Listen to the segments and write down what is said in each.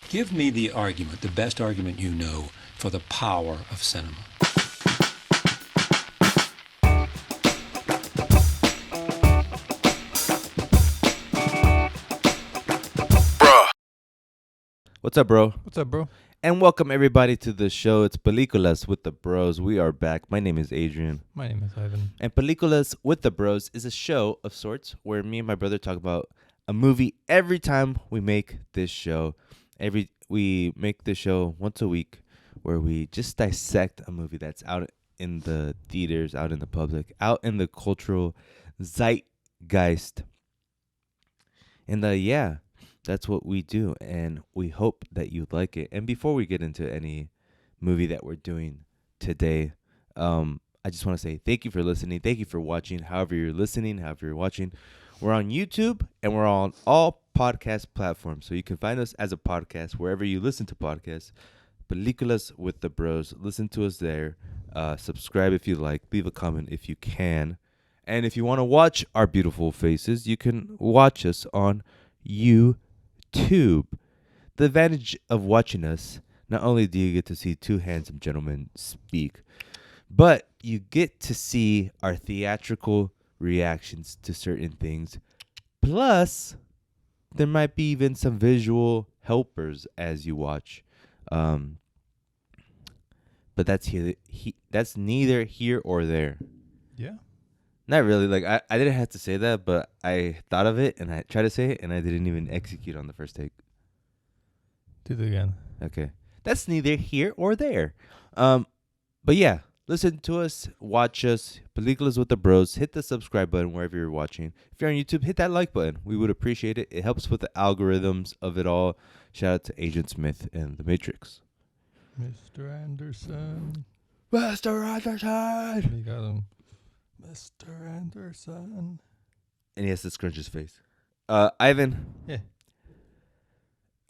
Give me the argument, the best argument you know, for the power of cinema. What's up, bro? What's up, bro? And welcome everybody to the show. It's Peliculas with the Bros. We are back. My name is Adrian. My name is Ivan. And Peliculas with the Bros is a show of sorts where me and my brother talk about a movie every time we make this show. We make this show once a week where we just dissect a movie that's out in the theaters, out in the public, out in the cultural zeitgeist. And that's what we do, and we hope that you like it. And before we get into any movie that we're doing today, I just want to say thank you for listening. Thank you for watching. However you're listening, however you're watching. We're on YouTube, and we're on all podcast platforms. So you can find us as a podcast wherever you listen to podcasts. Peliculas with the Bros. Listen to us there. Subscribe if you like. Leave a comment if you can. And if you want to watch our beautiful faces, you can watch us on YouTube. The advantage of watching us, not only do you get to see two handsome gentlemen speak, but you get to see our theatrical reactions to certain things. Plus, there might be even some visual helpers as you watch. But that's that's neither here or there. Yeah. Not really. Like I didn't have to say that, but I thought of it and I tried to say it and I didn't even execute on the first take. Do it again. Okay. That's neither here or there. But yeah, listen to us, watch us, Peliculas with the Bros. Hit the subscribe button wherever you're watching. If you're on YouTube, hit that like button. We would appreciate it. It helps with the algorithms of it all. Shout out to Agent Smith and The Matrix. Mr. Anderson. Mr. Anderson! You got him. Mr. Anderson. And he has to scrunch his face. Ivan. Yeah.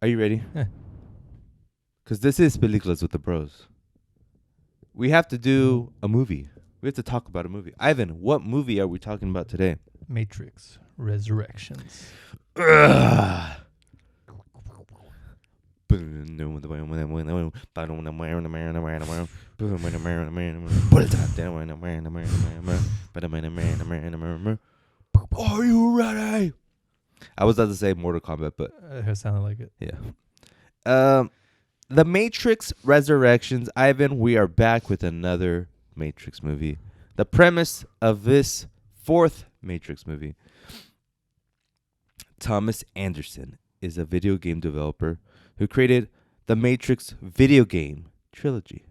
Are you ready? Yeah. Because this is Peliculas with the Bros. We have to do a movie. We have to talk about a movie. Ivan, what movie are we talking about today? Matrix Resurrections. Ugh. Are you ready? I was about to say Mortal Kombat, but It sounded like it. yeah. The Matrix Resurrections. Ivan, we are back with another Matrix movie. The premise of this fourth Matrix movie. Thomas Anderson is a video game developer who created the Matrix video game trilogy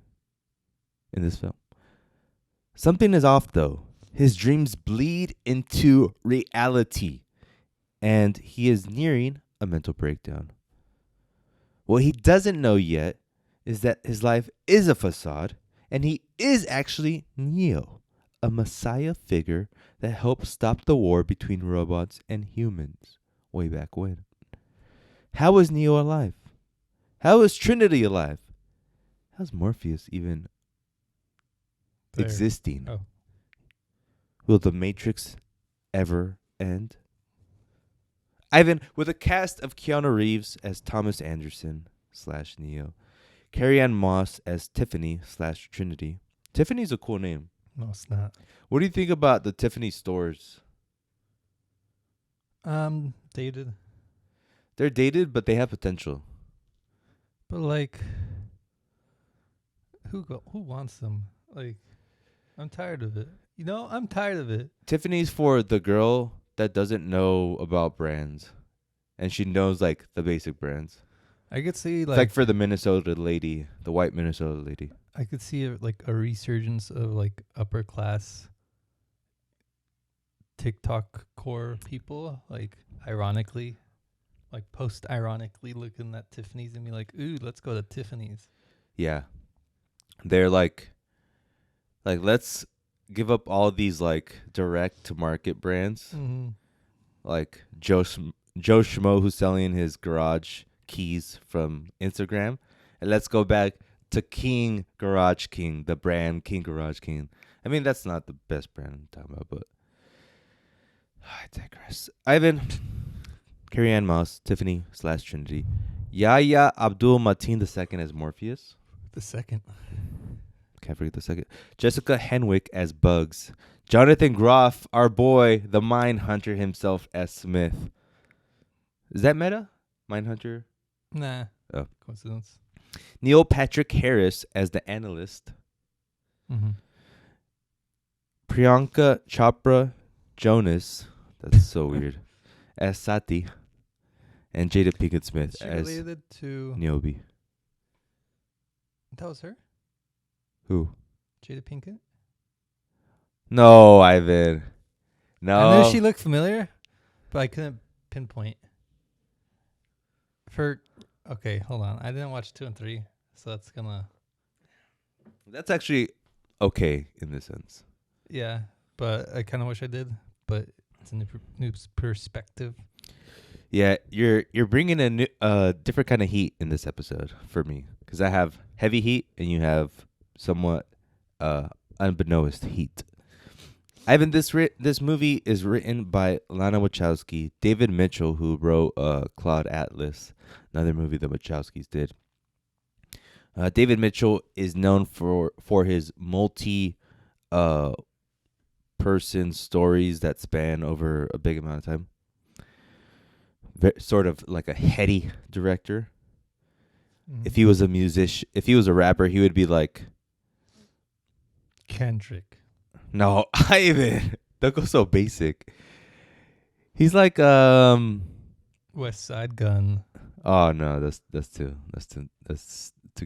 in this film. Something is off, though. His dreams bleed into reality, and he is nearing a mental breakdown. What he doesn't know yet is that his life is a facade, and he is actually Neo, a messiah figure that helped stop the war between robots and humans way back when. How is Neo alive? How is Trinity alive? How's Morpheus even There. existing? Oh. Will the Matrix ever end? Ivan, with a cast of Keanu Reeves as Thomas Anderson / Neo, Carrie-Anne Moss as Tiffany / Trinity. Tiffany's a cool name. No, it's not. What do you think about the Tiffany stores? Dated. They're dated, but they have potential. But like, who wants them? Like, I'm tired of it. You know, I'm tired of it. Tiffany's for the girl that doesn't know about brands, and she knows like the basic brands. I could see It's like for the Minnesota lady, the white Minnesota lady. I could see a resurgence of like upper class TikTok core people, like ironically, like post ironically looking at Tiffany's and be like, ooh, let's go to Tiffany's. Yeah, they're like let's give up all these like direct to market brands, Mm-hmm. like Joe Schmo who's selling his garage keys from Instagram, and let's go back to King Garage King, the brand King Garage King. I mean, that's not the best brand I'm talking about, but I digress. Ivan, Carrie Ann Moss, Tiffany / Trinity, Yahya Abdul Mateen II as Morpheus. The second. Can't forget the second. Jessica Henwick as Bugs. Jonathan Groff, our boy, the Mind Hunter himself, as Smith. Is that meta? Mind Hunter? Nah. Oh. Coincidence. Neil Patrick Harris as the Analyst. Mm-hmm. Priyanka Chopra Jonas, that's so weird, as Sati. And Jada Pinkett Smith She as related to... Niobe. That was her? Who? Jada Pinkett? No, Ivan. No. I know she looked familiar, but I couldn't pinpoint. Okay, hold on. I didn't watch 2 and 3, so that's gonna... That's actually okay in this sense. Yeah, but I kind of wish I did, but it's a new perspective. Yeah, you're bringing a new, different kind of heat in this episode for me, because I have heavy heat and you have somewhat unbeknownst heat. Ivan, this movie is written by Lana Wachowski, David Mitchell, who wrote Cloud Atlas, another movie the Wachowskis did. David Mitchell is known for his person stories that span over a big amount of time. Sort of like a heady director. Mm-hmm. If he was a musician, if he was a rapper, he would be like Kendrick. No, Ivan. Don't go so basic. He's like West Side Gun. Oh no, that's too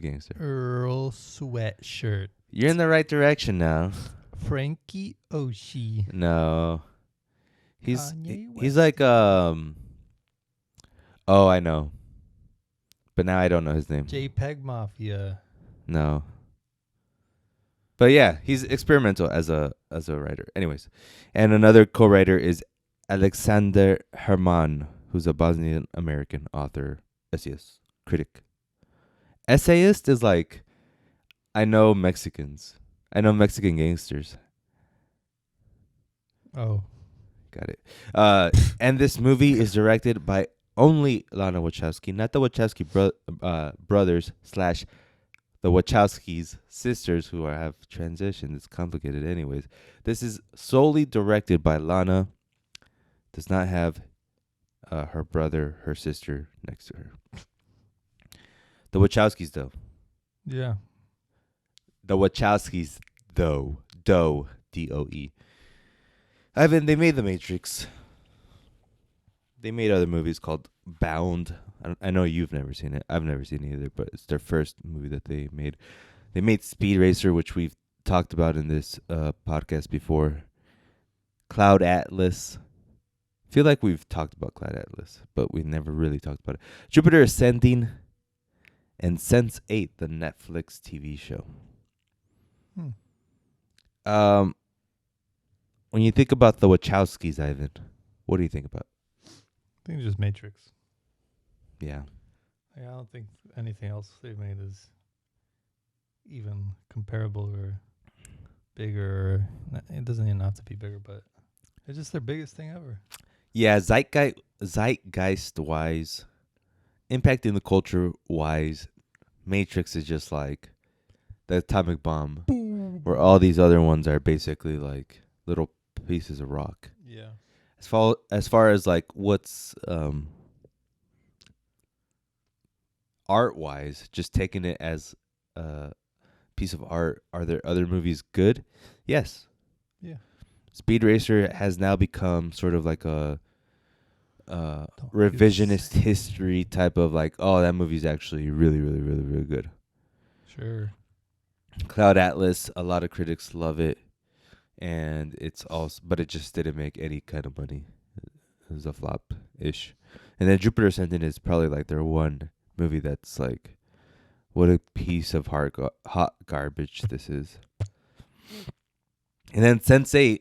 gangster. Earl Sweatshirt. You're in the right direction now. Frankie Oshie. No. He's Kanye like Oh, I know. But now I don't know his name. JPEG Mafia. No. But yeah, he's experimental as a writer. Anyways, and another co-writer is Alexander Herman, who's a Bosnian American author, essayist, critic. Essayist is like, I know Mexican gangsters. Oh. Got it. And this movie is directed by only Lana Wachowski, not the Wachowski brothers / the Wachowskis sisters who have transitioned. It's complicated anyways. This is solely directed by Lana. Does not have her brother, her sister next to her. The Wachowskis, though. Yeah. The Wachowskis, though. D-O-E. Ivan, they made The Matrix. They made other movies called Bound. I know you've never seen it. I've never seen it either, but it's their first movie that they made. They made Speed Racer, which we've talked about in this podcast before. Cloud Atlas. I feel like we've talked about Cloud Atlas, but we never really talked about it. Jupiter Ascending and Sense8, the Netflix TV show. When you think about the Wachowskis, Ivan, what do you think about? I think just Matrix. Yeah. I don't think anything else they've made is even comparable or bigger. It doesn't even have to be bigger, but it's just their biggest thing ever. Yeah, zeitgeist-wise, impacting the culture-wise, Matrix is just like the atomic bomb. Boom. Where all these other ones are basically like little pieces of rock. Yeah. As far as like what's art-wise, just taking it as a piece of art, are there other movies good? Yes. Yeah. Speed Racer has now become sort of like a revisionist history type of like, oh, that movie's actually really, really, really, really good. Sure. Cloud Atlas, a lot of critics love it, and it's also, but it just didn't make any kind of money. It was a flop-ish. And then Jupiter Ascending is probably like their one movie that's like, what a piece of hot garbage this is. And then Sense8,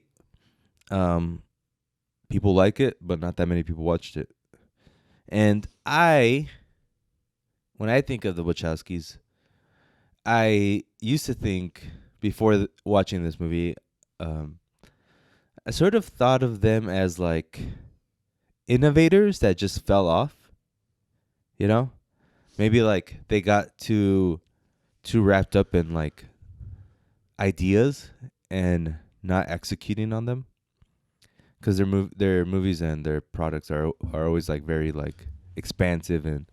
people like it, but not that many people watched it. And when I think of the Wachowskis, I used to think, before watching this movie, I sort of thought of them as like innovators that just fell off. You know, maybe like they got too wrapped up in like ideas and not executing on them, because their movies and their products are always like very like expansive, and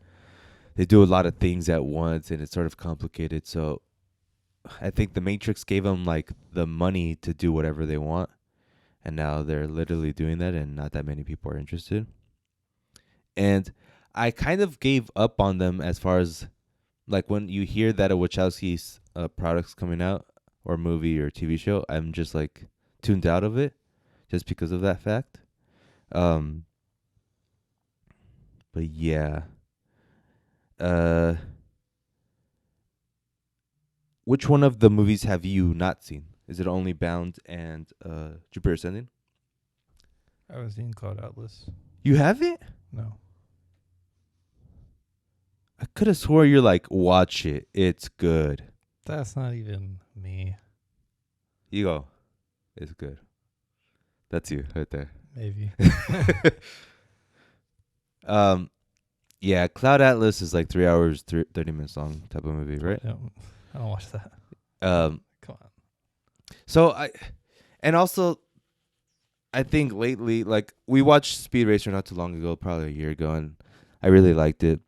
they do a lot of things at once, and it's sort of complicated. So I think The Matrix gave them like the money to do whatever they want, and now they're literally doing that, and not that many people are interested. And I kind of gave up on them as far as like when you hear that a Wachowski's product's coming out, or movie or TV show, I'm just like tuned out of it just because of that fact. But yeah. Which one of the movies have you not seen? Is it only Bound and Jupiter Ascending? I haven't seen Cloud Atlas. You haven't? No. I could have swore you're like, watch it. It's good. That's not even me. You go. It's good. That's you right there. Maybe. Yeah, Cloud Atlas is like 3 hours, 30 minutes long type of movie, right? I don't watch that. Come on. So I think lately, like we watched Speed Racer not too long ago, probably a year ago, and I really liked it.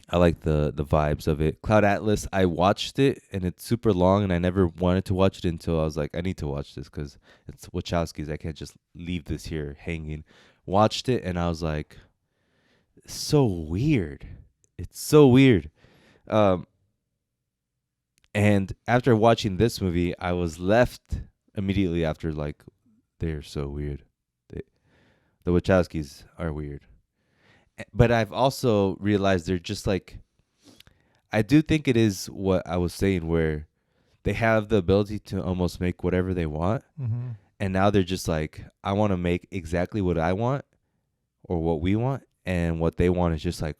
I like the vibes of it. Cloud Atlas, I watched it, and it's super long, and I never wanted to watch it until I was like, I need to watch this because it's Wachowski's. I can't just leave this here hanging. Watched it, and I was like, so weird. It's so weird. And after watching this movie, I was left immediately after, like, they're so weird. The Wachowskis are weird. But I've also realized they're just like, I do think it is what I was saying, where they have the ability to almost make whatever they want. Mm-hmm. And now they're just like, I want to make exactly what I want or what we want. And what they want is just like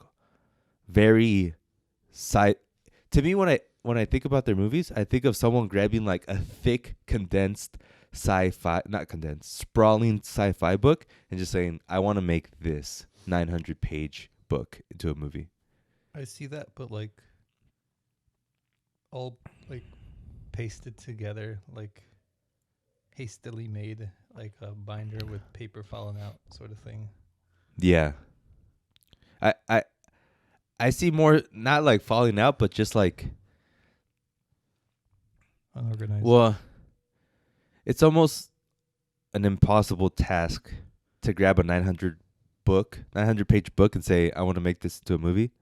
very to me, when I think about their movies, I think of someone grabbing like a thick, condensed sprawling sci-fi book and just saying, I want to make this 900-page book into a movie. I see that, but like all like pasted together, like hastily made, like a binder with paper falling out sort of thing. Yeah. I see more, not like falling out, but just like unorganized. Well, it's almost an impossible task to grab a 900-page book and say, I want to make this into a movie,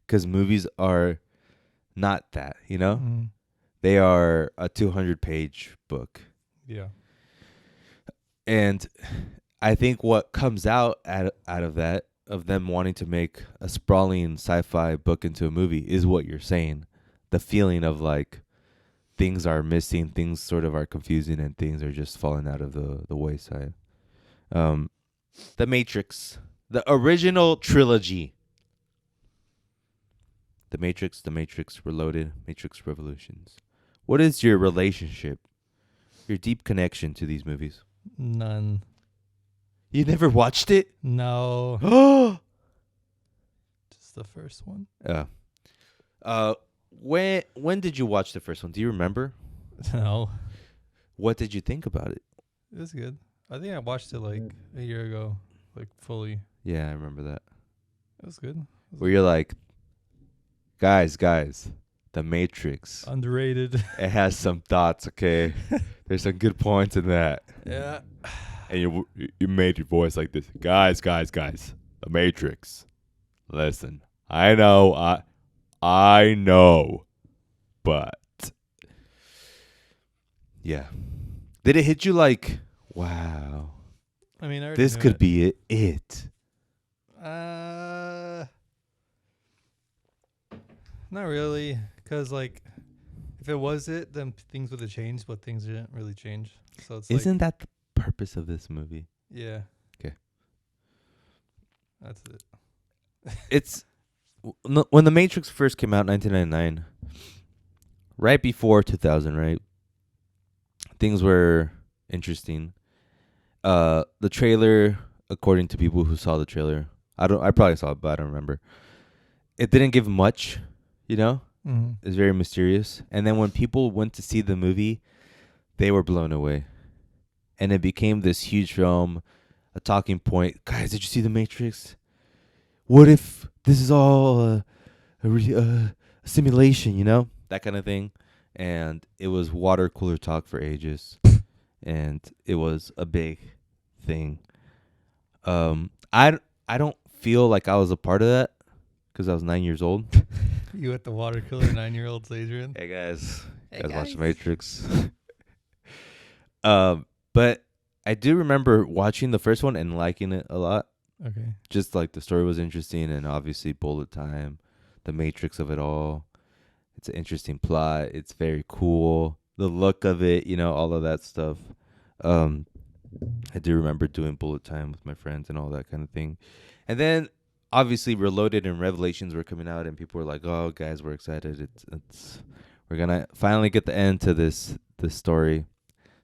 because movies are not that, you know? Mm-hmm. They are a 200-page book. Yeah. And I think what comes out of that, of them wanting to make a sprawling sci-fi book into a movie, is what you're saying. The feeling of like things are missing, things sort of are confusing, and things are just falling out of the wayside. The Matrix, the original trilogy. The Matrix Reloaded, Matrix Revolutions. What is your relationship, your deep connection to these movies? None. You never watched it? No. Oh. Just the first one. When did you watch the first one? Do you remember? No. What did you think about it? It was good. I think I watched it like a year ago, like fully. Yeah, I remember that. It was good. Where you're like, guys, The Matrix. Underrated. It has some thoughts, okay? There's some good points in that. Yeah. And you made your voice like this. Guys. The Matrix. Listen, I know, but yeah. Did it hit you like, wow, I mean, I already this knew could it. be it? Not really, because like, if it was it, then things would have changed, but things didn't really change. So it's Isn't that the purpose of this movie? yeah. Okay. That's it. It's when The Matrix first came out in 1999, right before 2000, right? Things were interesting. The trailer according to people who saw the trailer. I probably saw it, but I don't remember. It didn't give much, you know? Mm-hmm. It's very mysterious. And then when people went to see the movie, they were blown away. And it became this huge film, a talking point. Guys, did you see The Matrix? What if this is all a simulation, you know? That kind of thing. And it was water cooler talk for ages. And it was a big thing. I don't feel like I was a part of that because I was 9 years old. You at the water cooler, 9-year-olds, Adrian. Hey guys, Hey, guys, watch guys. The Matrix. But I do remember watching the first one and liking it a lot. Okay. Just like the story was interesting, and obviously bullet time, the Matrix of it all. It's an interesting plot. It's very cool. The look of it, you know, all of that stuff. I do remember doing bullet time with my friends and all that kind of thing. And then obviously Reloaded and Revelations were coming out, and people were like, "Oh, guys, we're excited. We're gonna finally get the end to this story.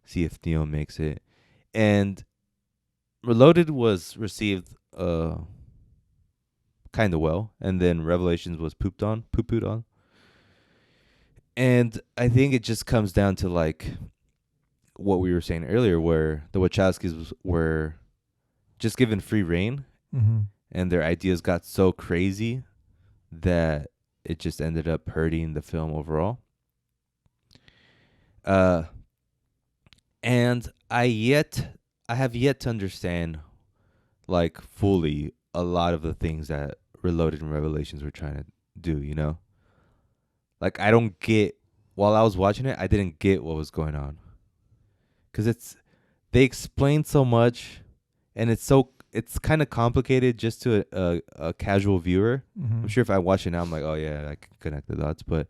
See if Neo makes it." And Reloaded was received kind of well, and then Revelations was poo-pooed on. And I think it just comes down to like what we were saying earlier, where the Wachowskis were just given free reign, Mm-hmm. and their ideas got so crazy that it just ended up hurting the film overall. And I have yet to understand like fully a lot of the things that Reloaded and Revelations were trying to do, you know? Like I don't get, while I was watching it, I didn't get what was going on. 'Cause they explain so much, and it's kind of complicated just to a casual viewer. Mm-hmm. I'm sure if I watch it now, I'm like, oh yeah, I can connect the dots. But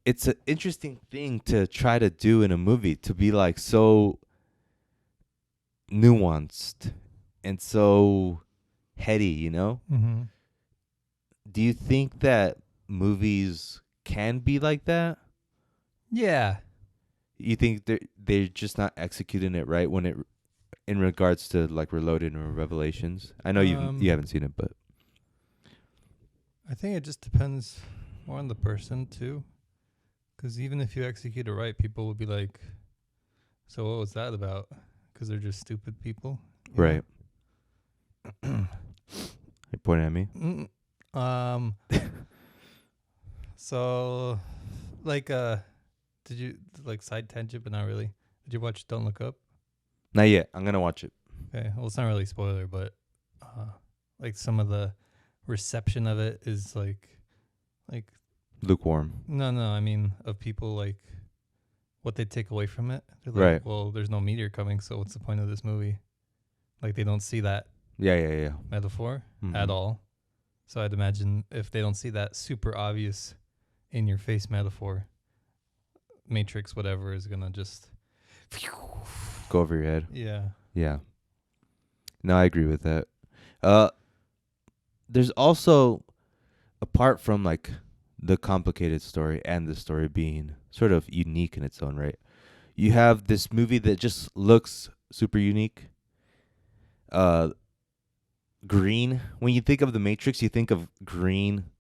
it's an interesting thing to try to do in a movie, to be like so nuanced and so heady, you know? Mm-hmm. Do you think that movies can be like that? Yeah. You think they're just not executing it right when it in regards to like Reloaded or Revelations? I know you haven't seen it, but I think it just depends more on the person too. Because even if you execute it right, people will be like, "So what was that about?" Because they're just stupid people, you right. know? You're pointing at me. So, like, did you like side tangent, but not really? Did you watch Don't Look Up? Not yet. I'm gonna watch it. Okay, well, it's not really a spoiler, but like some of the reception of it is like Lukewarm. no, I mean of people like what they take away from it. They're like, Right. well, there's no meteor coming, so what's the point of this movie? Like they don't see that Yeah. metaphor Mhm. at all. So I'd imagine if they don't see that super obvious in your face metaphor, Matrix whatever is gonna just Go over your head. yeah. Yeah. No, I agree with that. There's also, apart from like the complicated story and the story being sort of unique in its own right, you have this movie that just looks super unique. Green. When you think of The Matrix, you think of green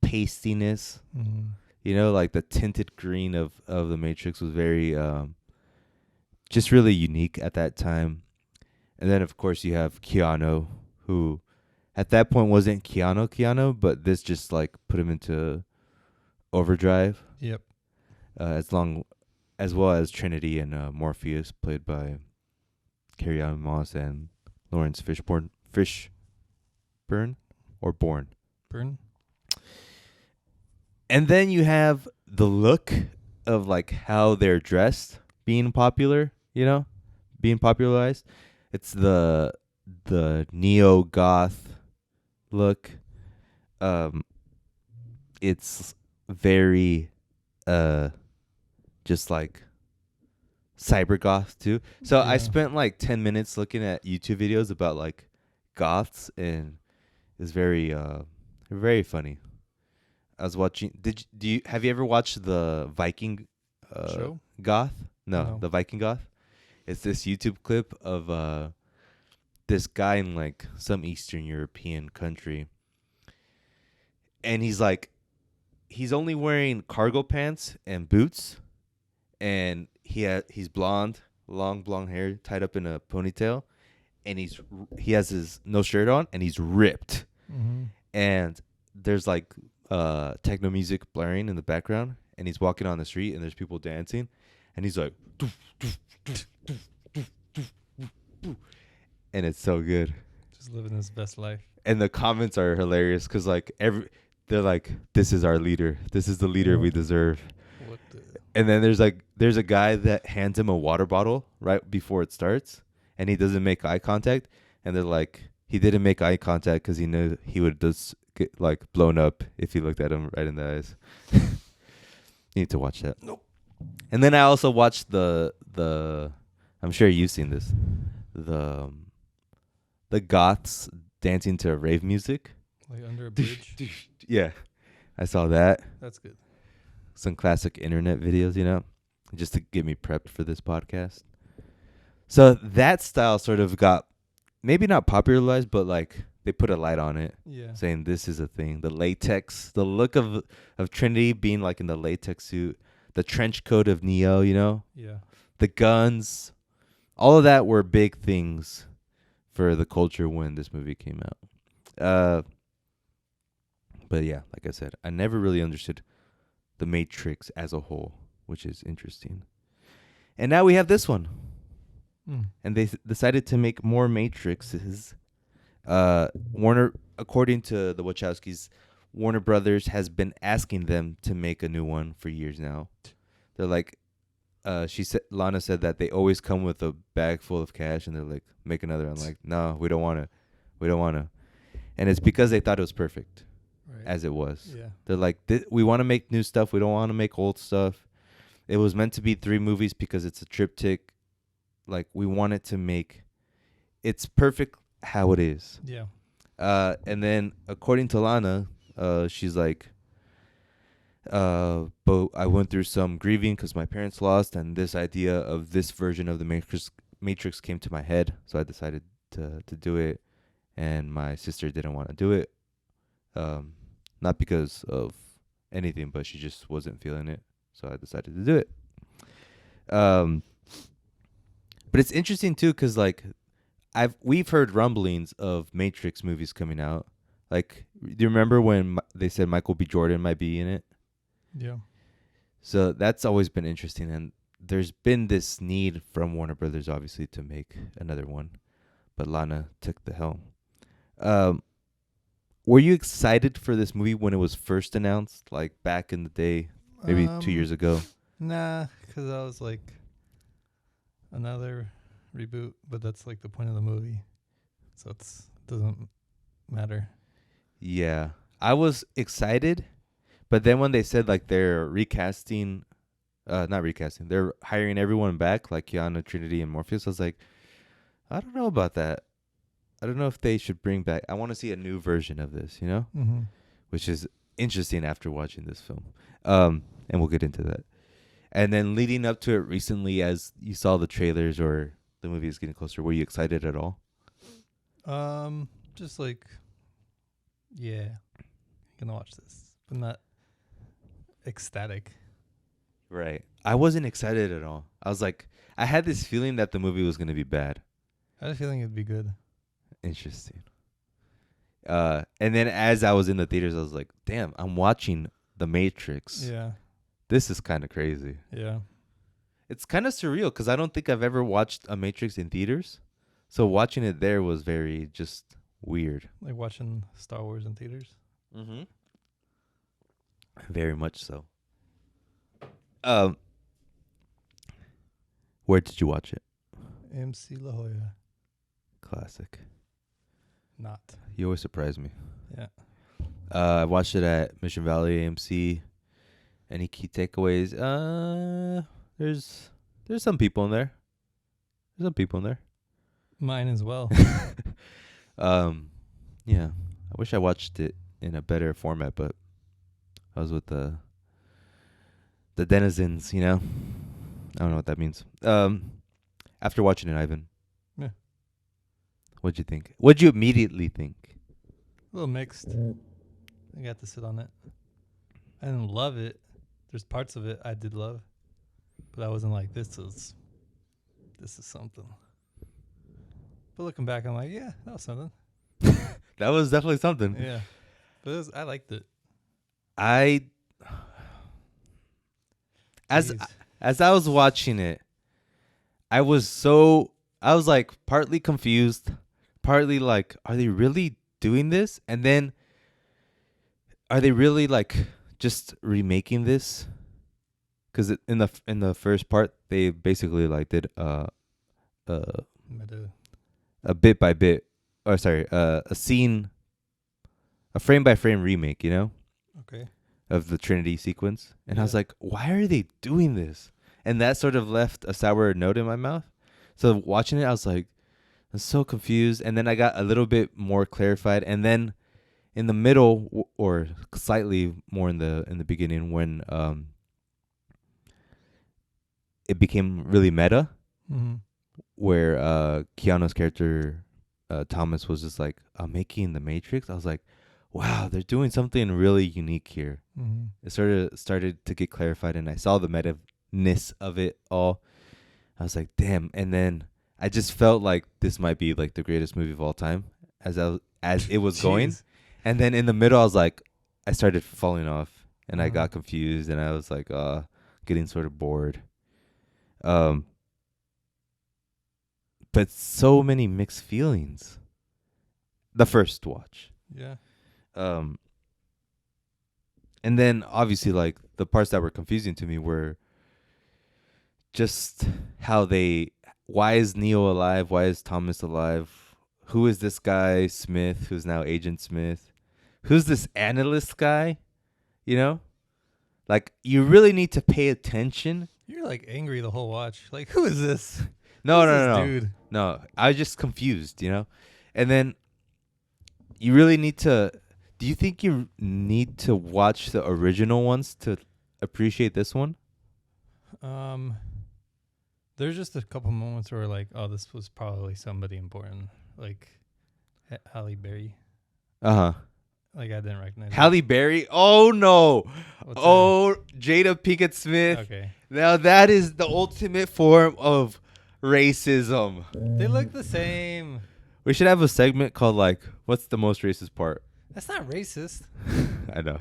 pastiness. Mm-hmm. You know, like the tinted green of The Matrix was very just really unique at that time. And then of course you have Keanu, who at that point wasn't Keanu, but this just like put him into overdrive. Yep. As well as Trinity and Morpheus, played by Carrie-Anne Moss and Lawrence Fishburne. Burn. Burn. And then you have the look of like how they're dressed being popular, you know, being popularized. It's the neo goth look. It's very just like cyber goth too. So I Yeah. spent like 10 minutes looking at YouTube videos about like goths, and it's very funny. I was watching. Have you ever watched the Viking Show? goth? No, No. the Viking goth. It's this YouTube clip of this guy in like some Eastern European country, and he's only wearing cargo pants and boots, and he's blonde, long blonde hair tied up in a ponytail, and he has his no shirt on, and he's ripped, and there's like techno music blaring in the background, and he's walking on the street, and there's people dancing, and he's like, and it's so good. Just living his best life. And the comments are hilarious because like they're like, "This is our leader. This is the leader we deserve." What the? And then there's a guy that hands him a water bottle right before it starts, and he doesn't make eye contact, and they're like, he didn't make eye contact because he knew he would just get like blown up if he looked at him right in the eyes. You need to watch that. Nope. And then I also watched the I'm sure you've seen this, the goths dancing to rave music. Like under a bridge. Yeah, I saw that. That's good. Some classic internet videos, you know, just to get me prepped for this podcast. So that style sort of got maybe not popularized, but like they put a light on it, Yeah. saying this is a thing. The latex, the look of Trinity being like in the latex suit, the trench coat of Neo, you know, Yeah. the guns, all of that were big things for the culture when this movie came out. But yeah, like I said, I never really understood the Matrix as a whole, which is interesting. And now we have this one. And they decided to make more Matrixes. Warner, according to the Wachowskis, Warner Brothers has been asking them to make a new one for years now. They're like, Lana said that they always come with a bag full of cash, and they're like, make another. I'm like, no, we don't want to. And it's because they thought it was perfect, right, as it was. Yeah. They're like, we want to make new stuff. We don't want to make old stuff. It was meant to be 3 movies because it's a triptych. Like, we wanted to make, it's perfect how it is. Yeah. And then according to Lana, she's like, but I went through some grieving because my parents lost, and this idea of this version of the Matrix came to my head, so I decided to do it. And my sister didn't want to do it, not because of anything, but she just wasn't feeling it, so I decided to do it. But it's interesting too, because like we've heard rumblings of Matrix movies coming out. Like, do you remember when they said Michael B. Jordan might be in it? Yeah. So that's always been interesting, and there's been this need from Warner Brothers, obviously, to make another one, but Lana took the helm. Were you excited for this movie when it was first announced, like back in the day, maybe 2 years ago? Nah, because I was like, another reboot, but that's like the point of the movie, so it doesn't matter. Yeah, I was excited, but then when they said like they're not recasting, they're hiring everyone back, like Keanu, Trinity, and Morpheus, I was like, I don't know about that. I don't know if they should bring back. I want to see a new version of this, you know, which is interesting after watching this film. And we'll get into that. And then leading up to it recently, as you saw the trailers or the movie is getting closer, were you excited at all? Just like, yeah, gonna watch this, but not ecstatic. Right. I wasn't excited at all. I was like, I had this feeling that the movie was gonna be bad. I had a feeling it'd be good. Interesting. And then as I was in the theaters, I was like, damn, I'm watching The Matrix. Yeah. This is kind of crazy. Yeah. It's kind of surreal because I don't think I've ever watched a Matrix in theaters. So watching it there was very just weird. Like watching Star Wars in theaters? Mm-hmm. Very much so. Where did you watch it? AMC La Jolla. Classic. Not. You always surprise me. Yeah. I watched it at Mission Valley AMC. Any key takeaways? There's some people in there. There's some people in there. Mine as well. Yeah. I wish I watched it in a better format, but I was with the denizens, you know? I don't know what that means. After watching it, Ivan. Yeah. What'd you think? What'd you immediately think? A little mixed. I got to sit on it. I didn't love it. There's parts of it I did love, but I wasn't like, this is something. But looking back, I'm like, yeah, that was something. That was definitely something. Yeah, but I liked it. I as Jeez. as I was watching it, I was like partly confused, partly like, are they really doing this? And then are they really like just remaking this? Because in the first part, they basically like did Meta. a bit by bit, or sorry, a scene, a frame by frame remake, you know, Okay. of the Trinity sequence. And I was Yeah. like, why are they doing this? And that sort of left a sour note in my mouth. So watching it, I was like, I'm so confused. And then I got a little bit more clarified. And then in the middle, or slightly more in the beginning, when it became really meta, Mm-hmm. where Keanu's character Thomas was just like, I'm making the Matrix. I was like, wow, they're doing something really unique here. Mm-hmm. It sort of started to get clarified, and I saw the meta-ness of it all. I was like, damn. And then I just felt like this might be like the greatest movie of all time as it was going. Jeez. And then in the middle, I was like, I started falling off, and I Uh-huh. got confused, and I was like, getting sort of bored. But so many mixed feelings. The first watch. Yeah. And then obviously like the parts that were confusing to me were just why is Neo alive? Why is Thomas alive? Who is this guy Smith, who's now Agent Smith? Who's this analyst guy? You know? Like, you really need to pay attention. You're like angry the whole watch. Like, who is this? No, Who's no, this no, no. dude? No, I was just confused, you know? And then you really need to... Do you think you need to watch the original ones to appreciate this one? There's just a couple moments where like, oh, this was probably somebody important, like Halle Berry. Uh-huh. Like I didn't recognize Halle Berry? Oh, no. What's Jada Pinkett her? Smith. Okay. Now that is the ultimate form of racism. They look the same. We should have a segment called like, what's the most racist part? That's not racist. I know.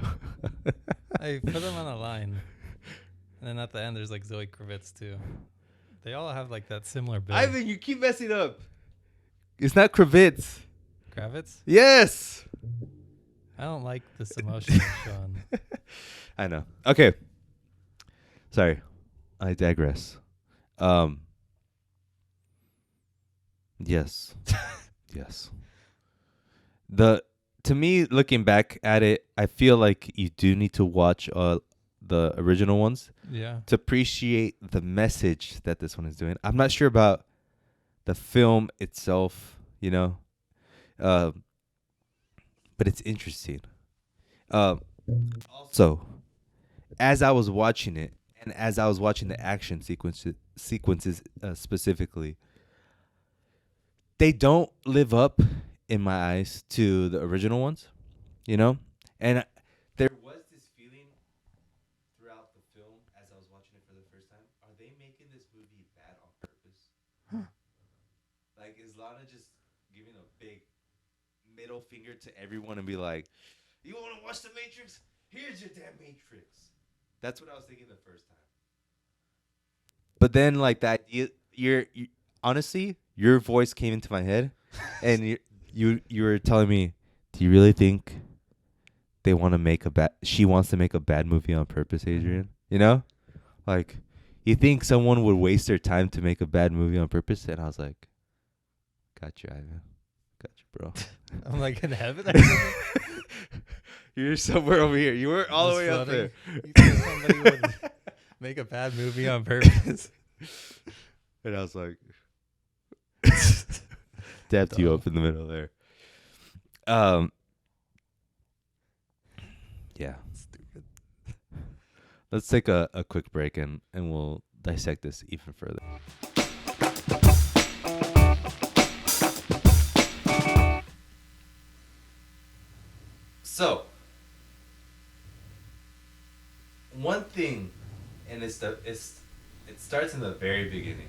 I put them on a line, and then at the end there's like Zoe Kravitz too. They all have like that similar build. Ivan, you keep messing up. It's not Kravitz. Kravitz? Yes. I don't like this emotion, Sean. I know. Okay. Sorry. I digress. Yes. Yes. To me, looking back at it, I feel like you do need to watch the original ones Yeah. to appreciate the message that this one is doing. I'm not sure about the film itself, you know, but it's interesting. Also, as I was watching it, and as I was watching the action sequences specifically, they don't live up in my eyes to the original ones, you know? And there was this feeling throughout the film as I was watching it for the first time. Are they making this movie bad on purpose? Like, is Lana just giving a big middle finger to everyone and be like, you want to watch The Matrix? Here's your damn Matrix. That's what I was thinking the first time. But then, like, the idea, honestly, your voice came into my head, and you were telling me, do you really think they want to make she wants to make a bad movie on purpose, Adrian? You know? Like, you think someone would waste their time to make a bad movie on purpose? And I was like, got you, Ivan. Got you, bro. I'm like in heaven. Or something? You're somewhere over here. You weren't all the way Just up floating. there. You think somebody would make a bad movie on purpose? And I was like, dabbed you up in the middle there. Yeah. Stupid. Let's take a quick break and we'll dissect this even further. So, one thing, and it starts in the very beginning.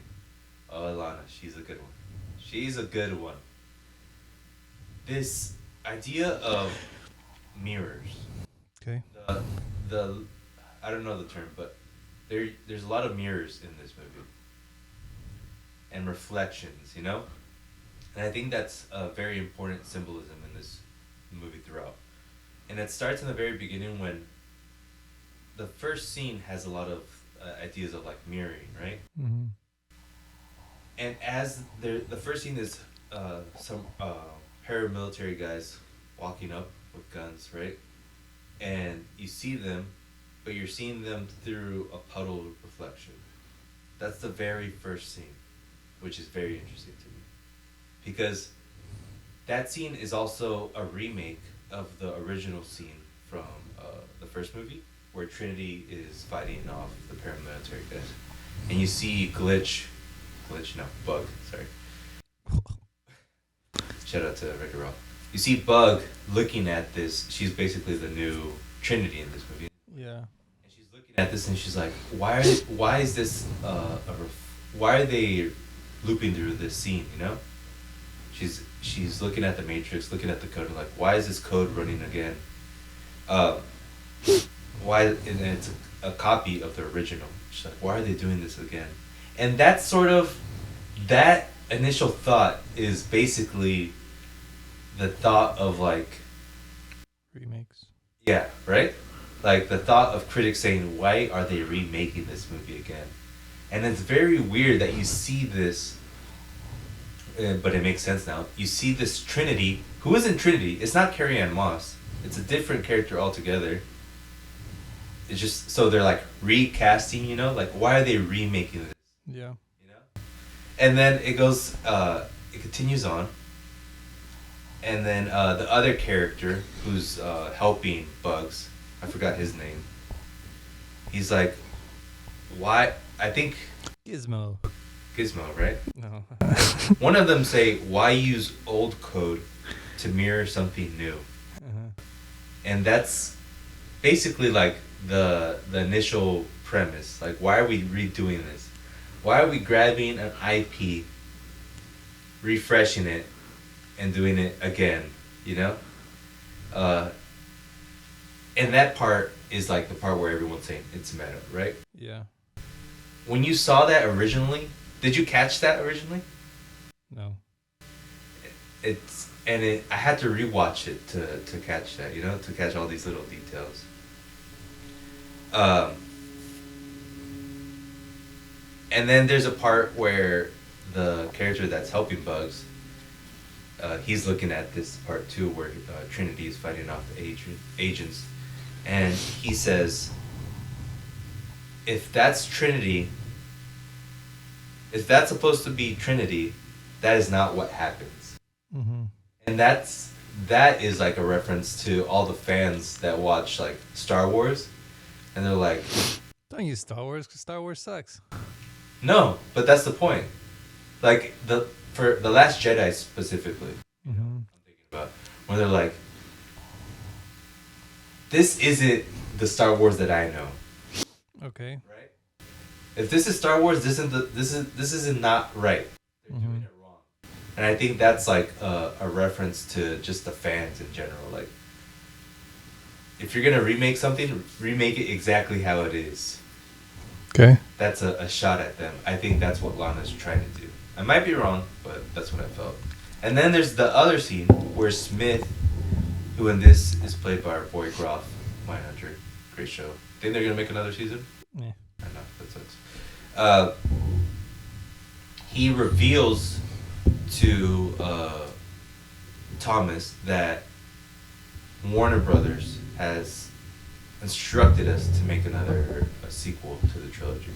Oh, Lana, she's a good one. She's a good one. This idea of mirrors. Okay. The I don't know the term, but there's a lot of mirrors in this movie. And reflections, you know? And I think that's a very important symbolism in this movie throughout. And it starts in the very beginning when the first scene has a lot of ideas of like mirroring, right? Mm-hmm. And as the first scene is some paramilitary guys walking up with guns, right? And you see them, but you're seeing them through a puddle reflection. That's the very first scene, which is very interesting to me. Because that scene is also a remake of the original scene from the first movie, where Trinity is fighting off the paramilitary guys. And you see Bug, sorry. Shout out to Wreck-It Ralph. You see Bug looking at this. She's basically the new Trinity in this movie. Yeah. And she's looking at this and she's like, why is this why are they looping through this scene, you know? She's looking at the Matrix, looking at the code, and like, why is this code running again? Why? And it's a copy of the original. She's like, why are they doing this again? And that's sort of, that initial thought is basically the thought of like remakes. Yeah, right? Like the thought of critics saying, why are they remaking this movie again? And it's very weird that you see this, but it makes sense now. You see this Trinity, who isn't Trinity. It's not Carrie-Anne Moss. It's a different character altogether. It's just, so they're like recasting, you know? Like, why are they remaking this? Yeah. You know? And then it goes, it continues on. And then the other character who's helping Bugs, I forgot his name. He's like, why? I think Gizmo, right? No. One of them say, why use old code to mirror something new? Uh-huh. And that's basically like the initial premise. Like, why are we redoing this? Why are we grabbing an IP, refreshing it, and doing it again, you know? And that part is like the part where everyone's saying it's meta, right? Yeah. When you saw that originally, did you catch that originally? No. I had to rewatch it to catch that, you know, to catch all these little details. And then there's a part where the character that's helping Bugs, he's looking at this part too, where Trinity is fighting off the agents, and he says, if that's Trinity, if that's supposed to be Trinity, that is not what happens. Mm-hmm. And that is like a reference to all the fans that watch like Star Wars, and they're like, don't use Star Wars because Star Wars sucks. no, but that's the point. Like for the Last Jedi specifically, Mm-hmm. I'm thinking about when they're like, this isn't the Star Wars that I know. Okay. Right? If this is Star Wars, this isn't not right. They're doing it wrong. And I think that's like a reference to just the fans in general. Like, if you're gonna remake something, remake it exactly how it is. Okay. That's a shot at them. I think that's what Lana's trying to do. I might be wrong, but that's what I felt. And then there's the other scene where Smith, who in this is played by our boy Groff, Mindhunter, great show. Think they're gonna make another season? Yeah. I know, that sucks. He reveals to Thomas that Warner Brothers has instructed us to make a sequel to the trilogy.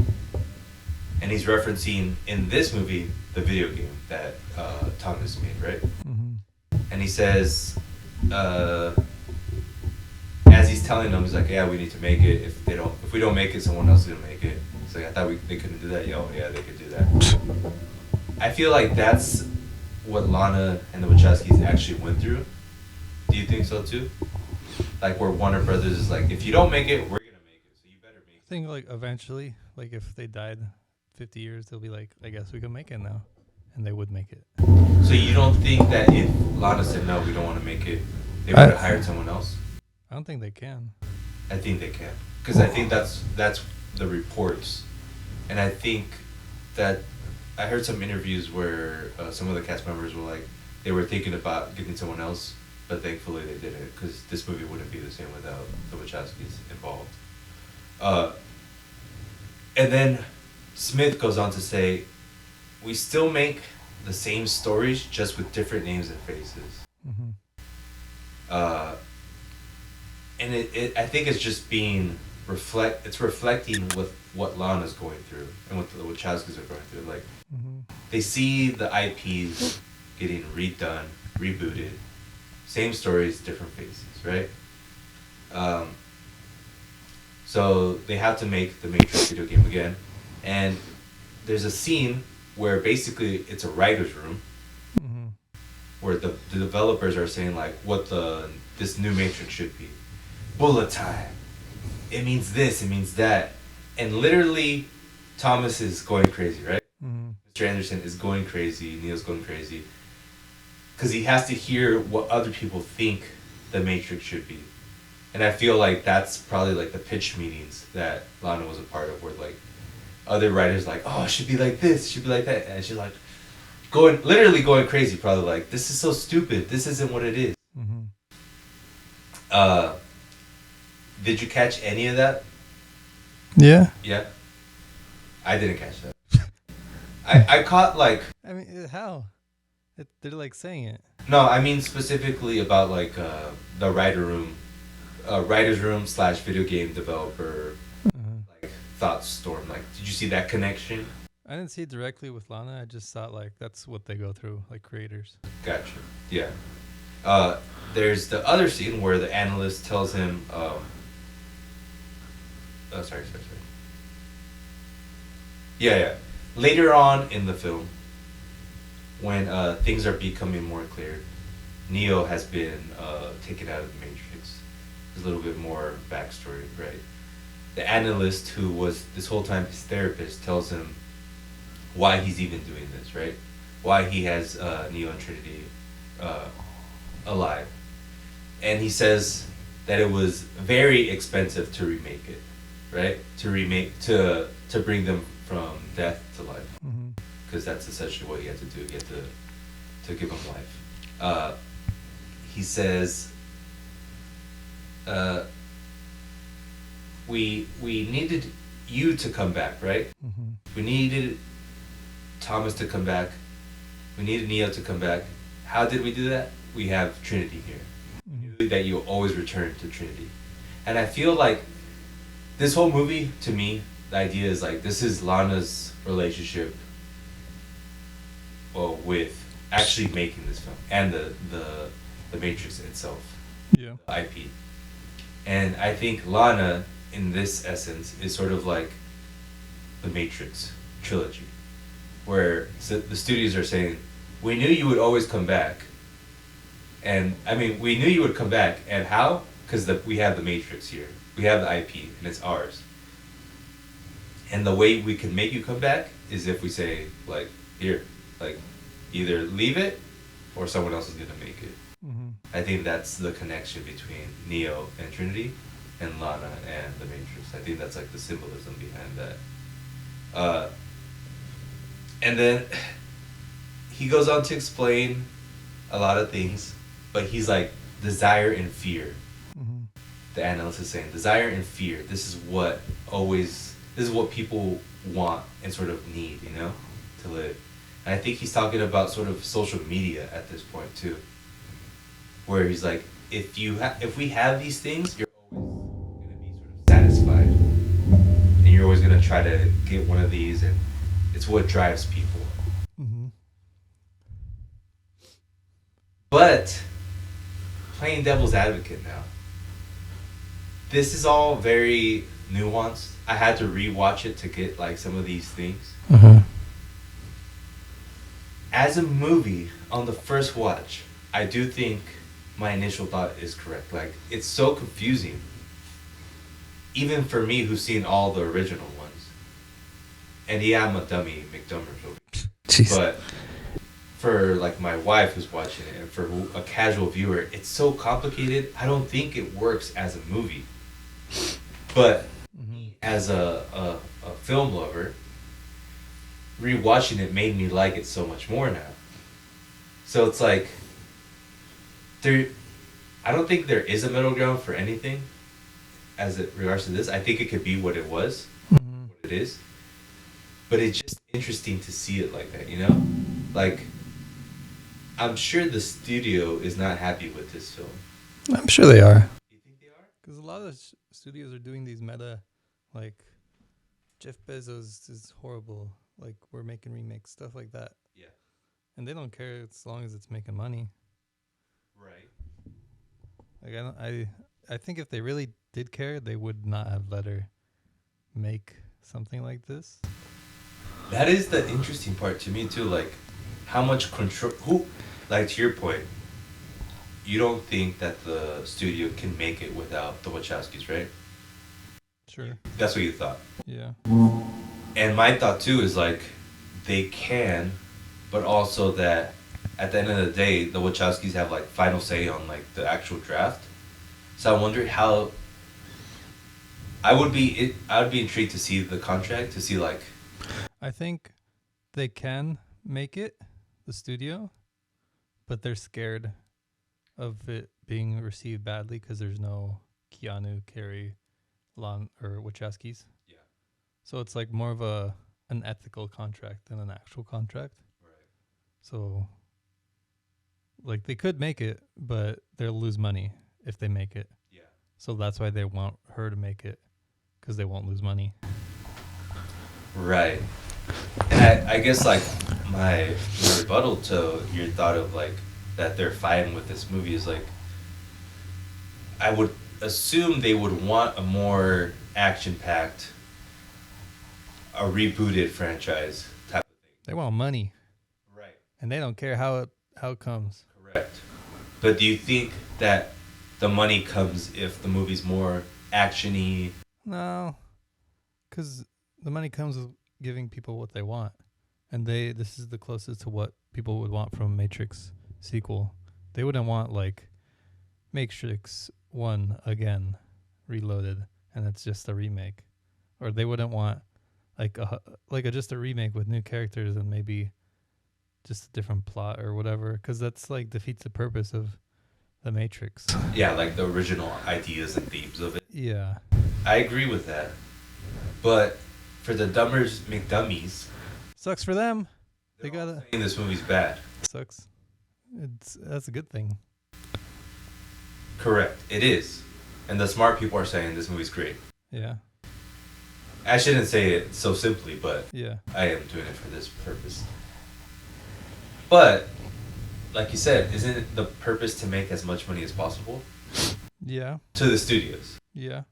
And he's referencing, in this movie, the video game that Thomas made, right? Mm-hmm. And he says, as he's telling them, he's like, yeah, we need to make it. If we don't make it, someone else is gonna make it. He's like, I thought they couldn't do that. Yeah, they could do that. I feel like that's what Lana and the Wachowskis actually went through. Do you think so too? Like where Warner Brothers is like, if you don't make it, we're gonna make it, so you better make I think like eventually, like if they died 50 years, they'll be like, I guess we can make it now, and they would make it. it. So you don't think that if Lana said no, we don't want to make it, they would have hired someone else? I don't think they can. I think they can, because I think that's the reports, and I think that I heard some interviews where some of the cast members were like they were thinking about getting someone else, but thankfully they didn't, because this movie wouldn't be the same without the Wachowskis involved. And then Smith goes on to say, we still make the same stories, just with different names and faces. Mm-hmm. And it I think it's just being it's reflecting with what Lana's going through and what the Wachowskis are going through. Like, they see the IPs getting redone, rebooted, same stories, different faces, right? So they have to make the Matrix video game again, and there's a scene where basically it's a writer's room, where the developers are saying like what this new Matrix should be. Bullet time. It means this, it means that. And literally, Thomas is going crazy, right? Mr. Anderson is going crazy, Neil's going crazy. Because he has to hear what other people think the Matrix should be. And I feel like that's probably like the pitch meetings that Lana was a part of, where like other writers like, oh, it should be like this, it should be like that. And she's like literally going crazy, probably like, this is so stupid, this isn't what it is. Did you catch any of that? Yeah. Yeah. I didn't catch that. I caught like... I mean, how? They're like saying it. No, I mean specifically about like the writer's room / video game developer like thought storm. Like, did you see that connection? I didn't see it directly with Lana. I just thought like that's what they go through, like creators. Gotcha. Yeah. There's the other scene where the analyst tells him... sorry. Yeah. Later on in the film, when things are becoming more clear, Neo has been taken out of the Matrix. There's a little bit more backstory, right? The analyst, who was this whole time his therapist, tells him why he's even doing this, right? Why he has Neo and Trinity alive. And he says that it was very expensive to remake it, right? To bring them from death to life, because that's essentially what he had to do. He had to give them life. He says, we needed you to come back, right? We needed Thomas to come back. We needed Neo to come back. How did we do that? We have Trinity here. We knew that you'll always return to Trinity. And I feel like this whole movie, to me, the idea is like, this is Lana's relationship with actually making this film and the Matrix itself, the IP. And I think Lana, in this essence, is sort of like the Matrix trilogy, where the studios are saying, we knew you would always come back. And I mean, we knew you would come back. And how? Because we have the Matrix here. We have the IP, and it's ours. And the way we can make you come back is if we say, like, here, like, either leave it or someone else is going to make it. I think that's the connection between Neo and Trinity and Lana and the Matrix. I think that's like the symbolism behind that. And then he goes on to explain a lot of things, but he's like, desire and fear. The analyst is saying, desire and fear. This is what people want and sort of need, to live. And I think he's talking about sort of social media at this point too, where he's like, if we have these things, you're always gonna be sort of satisfied, and you're always gonna try to get one of these, and it's what drives people. But playing devil's advocate now, this is all very nuanced. I had to rewatch it to get like some of these things. As a movie, on the first watch, I do think my initial thought is correct. Like, it's so confusing. Even for me, who's seen all the original ones. And yeah, I'm a dummy, McDummer. Jeez. But for like my wife who's watching it, and for a casual viewer, it's so complicated. I don't think it works as a movie. But as a film lover, rewatching it made me like it so much more now. So it's like I don't think there is a middle ground for anything as it regards to this. I think it could be what it was, what it is. But it's just interesting to see it like that, you know? Like, I'm sure the studio is not happy with this film. I'm sure they are. You think they are? Because a lot of studios are doing these meta, like, Jeff Bezos is horrible. Like, we're making remakes, stuff like that. Yeah. And they don't care as long as it's making money. Right. Like, I think if they really did care, they would not have let her make something like this. That is the interesting part to me too. Like, how much control? Like, to your point, you don't think that the studio can make it without the Wachowskis, right? Sure. That's what you thought. Yeah. And my thought too is like, they can, but also that at the end of the day, the Wachowskis have like final say on like the actual draft. So I wonder how. I would be intrigued to see the contract, to see like. I think they can make it, the studio, but they're scared of it being received badly because there's no Keanu, Carey, Lon, or Wachowskis. Yeah. So it's like more of an ethical contract than an actual contract. Right. So, like, they could make it, but they'll lose money if they make it. Yeah. So that's why they want her to make it, because they won't lose money. Right. And I guess like my rebuttal to your thought of like that they're fine with this movie is like, I would assume they would want a more action-packed, a rebooted franchise type of thing. They want money. Right. And they don't care how it comes. Correct. But do you think that the money comes if the movie's more action-y? No, because the money comes with giving people what they want, and this is the closest to what people would want from a Matrix sequel. They wouldn't want like Matrix 1 again, reloaded, and it's just a remake, or they wouldn't want just a remake with new characters and maybe just a different plot or whatever, because that's like defeats the purpose of the Matrix. Yeah, like the original ideas and themes of it. Yeah. I agree with that. But for the dumbers McDummies, Sucks for them. they're They all gotta. saying this movie's bad. Sucks. That's a good thing. Correct. It is. And the smart people are saying this movie's great. Yeah. I shouldn't say it so simply, but Yeah. I am doing it for this purpose. But, like you said, isn't it the purpose to make as much money as possible? Yeah. To the studios. Yeah.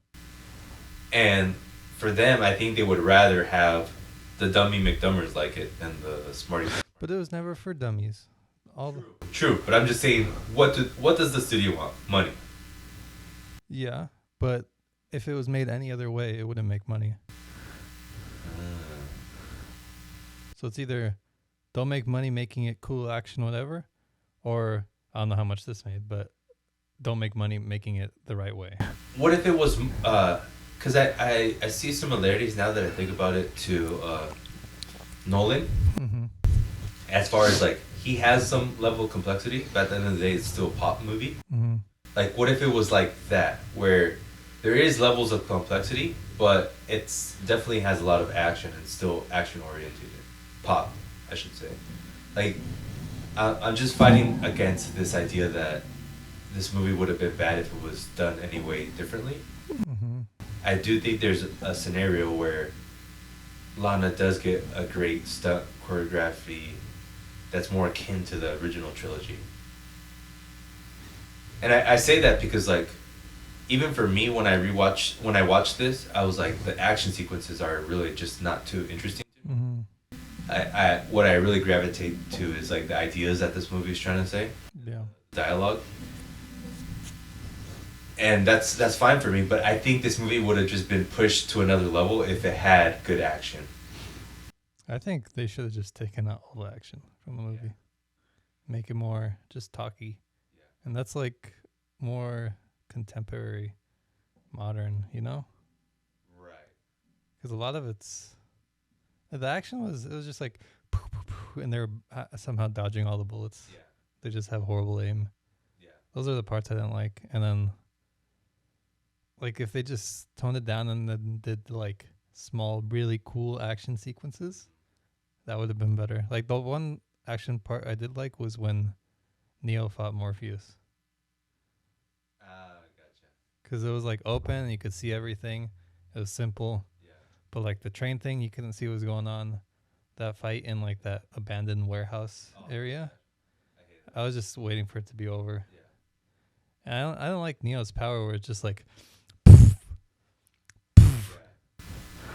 And for them, I think they would rather have the dummy McDummers like it than the smarty. But it was never for dummies. True, but I'm just saying, what does the studio want? Money. Yeah, but if it was made any other way, it wouldn't make money. So it's either don't make money making it cool action, whatever, or I don't know how much this made, but don't make money making it the right way. What if it was, because I see similarities now that I think about it to Nolan. Mm-hmm. As far as like, he has some level of complexity, but at the end of the day, it's still a pop movie. Mm-hmm. Like, what if it was like that, where there is levels of complexity, but it's definitely has a lot of action and still action oriented. Pop, I should say. Like, I'm just fighting against this idea that this movie would have been bad if it was done any way differently. Mm-hmm. I do think there's a scenario where Lana does get a great stunt choreography that's more akin to the original trilogy. And I say that because, like, even for me, when I watched this, I was like, the action sequences are really just not too interesting to me. Mm-hmm. What I really gravitate to is like the ideas that this movie is trying to say. Yeah. Dialogue. And that's fine for me, but I think this movie would have just been pushed to another level if it had good action. I think they should have just taken out all the action from the movie. Make it more just talky. Yeah. And that's like more contemporary, modern, you know? Right. Because a lot of the action it was just like, poof, poof, poof, and they're somehow dodging all the bullets. Yeah. They just have horrible aim. Yeah. Those are the parts I didn't like. And then, like, if they just toned it down and then did like small, really cool action sequences, that would have been better. Like the one action part I did like was when Neo fought Morpheus. Gotcha. Because it was like open and you could see everything. It was simple. Yeah. But like the train thing, you couldn't see what was going on. That fight in like that abandoned warehouse area. I hate it. I was just waiting for it to be over. Yeah. And I don't like Neo's power where it's just like,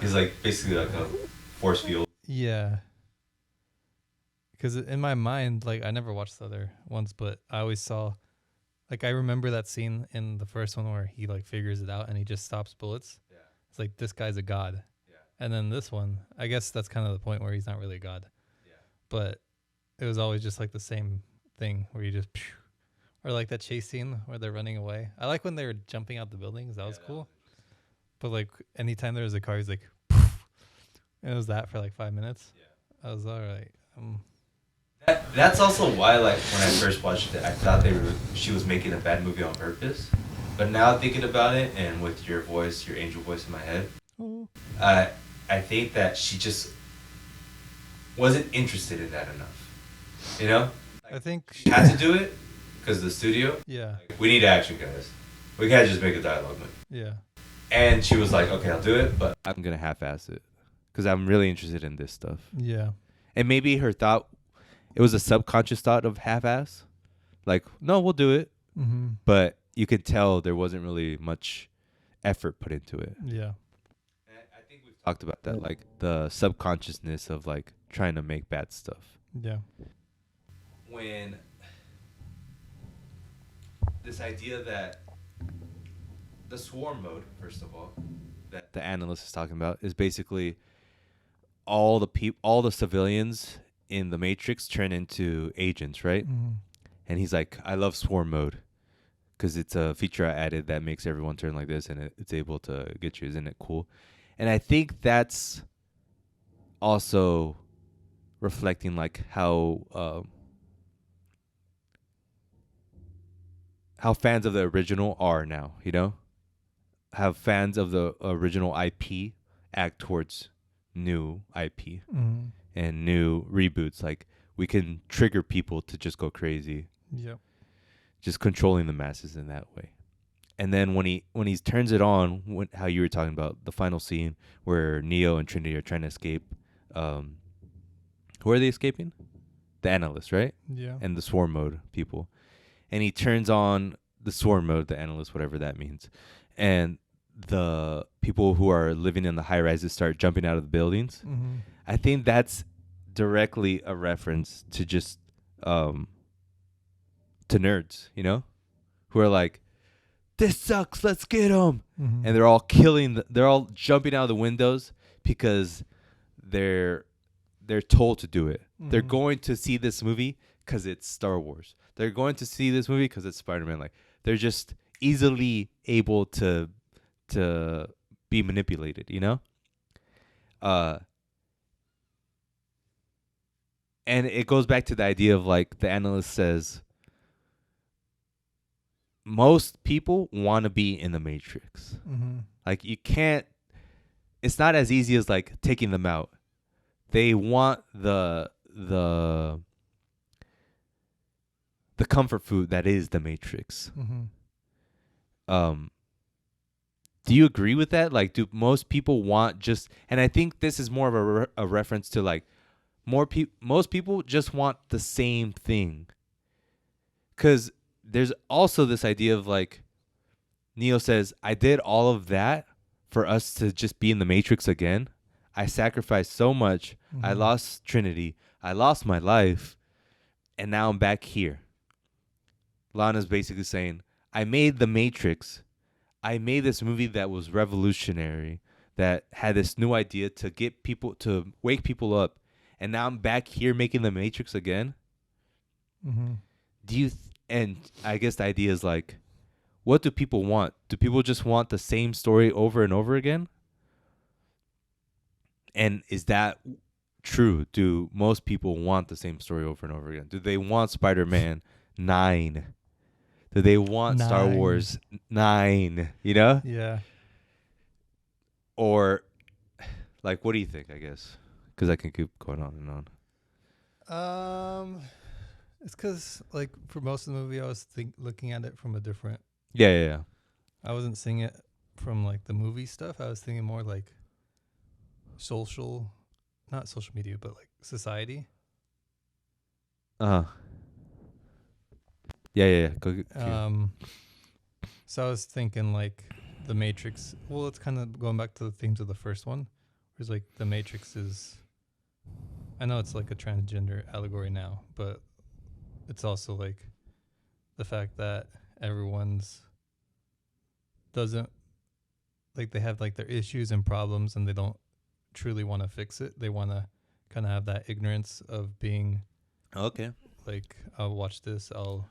He's like basically like a force field. yeah. Because in my mind, like I never watched the other ones, but I always saw, like I remember that scene in the first one where he like figures it out and he just stops bullets. Yeah. It's like this guy's a god. Yeah. And then this one, I guess that's kind of the point where he's not really a god. Yeah. But it was always just like the same thing where you just, or like that chase scene where they're running away. I like when they were jumping out the buildings. That was cool. But like anytime there was a car, he's like, and it was that for like 5 minutes. Yeah. I was all right. That's also why, like, when I first watched it, I thought she was making a bad movie on purpose. But now thinking about it, and with your voice, your angel voice in my head, I think that she just wasn't interested in that enough. You know? Like, I think she had to do it because the studio. Yeah. Like, we need action, guys. We can't just make a dialogue movie. Yeah. And she was like, okay, I'll do it, but I'm going to half-ass it because I'm really interested in this stuff. Yeah. And maybe her thought, it was a subconscious thought of half-ass. Like, no, we'll do it. Mm-hmm. But you could tell there wasn't really much effort put into it. Yeah. And I think we've talked about that, like the subconsciousness of like trying to make bad stuff. Yeah. When this idea that the swarm mode, first of all, that the analyst is talking about is basically all the civilians in the Matrix turn into agents, right? Mm-hmm. And he's like, I love swarm mode because it's a feature I added that makes everyone turn like this and it's able to get you. Isn't it cool? And I think that's also reflecting like how fans of the original are now, you know? How fans of the original IP act towards new IP and new reboots. Like, we can trigger people to just go crazy. Yep. Just controlling the masses in that way. And then when he turns it on, how you were talking about the final scene where Neo and Trinity are trying to escape. Who are they escaping? The analysts, right? Yeah. And the swarm mode people. And he turns on the swarm mode, the analysts, whatever that means. And the people who are living in the high rises start jumping out of the buildings. Mm-hmm. I think that's directly a reference to just to nerds, you know, who are like, this sucks, let's get them. Mm-hmm. And they're all they're all jumping out of the windows because they're told to do it. Mm-hmm. They're going to see this movie because it's Star Wars. They're going to see this movie because it's Spider-Man. Like, they're just easily able to be manipulated, you know? And it goes back to the idea of, like, the analyst says, most people want to be in the Matrix. Mm-hmm. Like, you can't, it's not as easy as, like, taking them out. They want the comfort food that is the Matrix. Mm-hmm. Do you agree with that? Like, do most people want just, and I think this is more of a reference to, like, most people just want the same thing. Because there's also this idea of, like, Neo says, I did all of that for us to just be in the Matrix again. I sacrificed so much. Mm-hmm. I lost Trinity. I lost my life. And now I'm back here. Lana's basically saying, I made the Matrix I made this movie that was revolutionary, that had this new idea to get people to wake people up, and now I'm back here making the Matrix again. Mm-hmm. And I guess the idea is like, what do people want? Do people just want the same story over and over again? And is that true? Do most people want the same story over and over again? Do they want Spider-Man 9? Do they want Star 9. Wars 9? You know? Yeah. Or, like, what do you think, I guess? Because I can keep going on and on. It's because, like, for most of the movie, I was looking at it from a different... Yeah. I wasn't seeing it from, like, the movie stuff. I was thinking more, like, not social media, but, like, society. Uh-huh. Yeah. Go. So I was thinking, like, the Matrix... Well, it's kind of going back to the themes of the first one. Whereas, like, the Matrix is... I know it's, like, a transgender allegory now, but... It's also like the fact that everyone's doesn't like they have like their issues and problems and they don't truly want to fix it. They want to kind of have that ignorance of being Okay. like, I'll watch this, I'll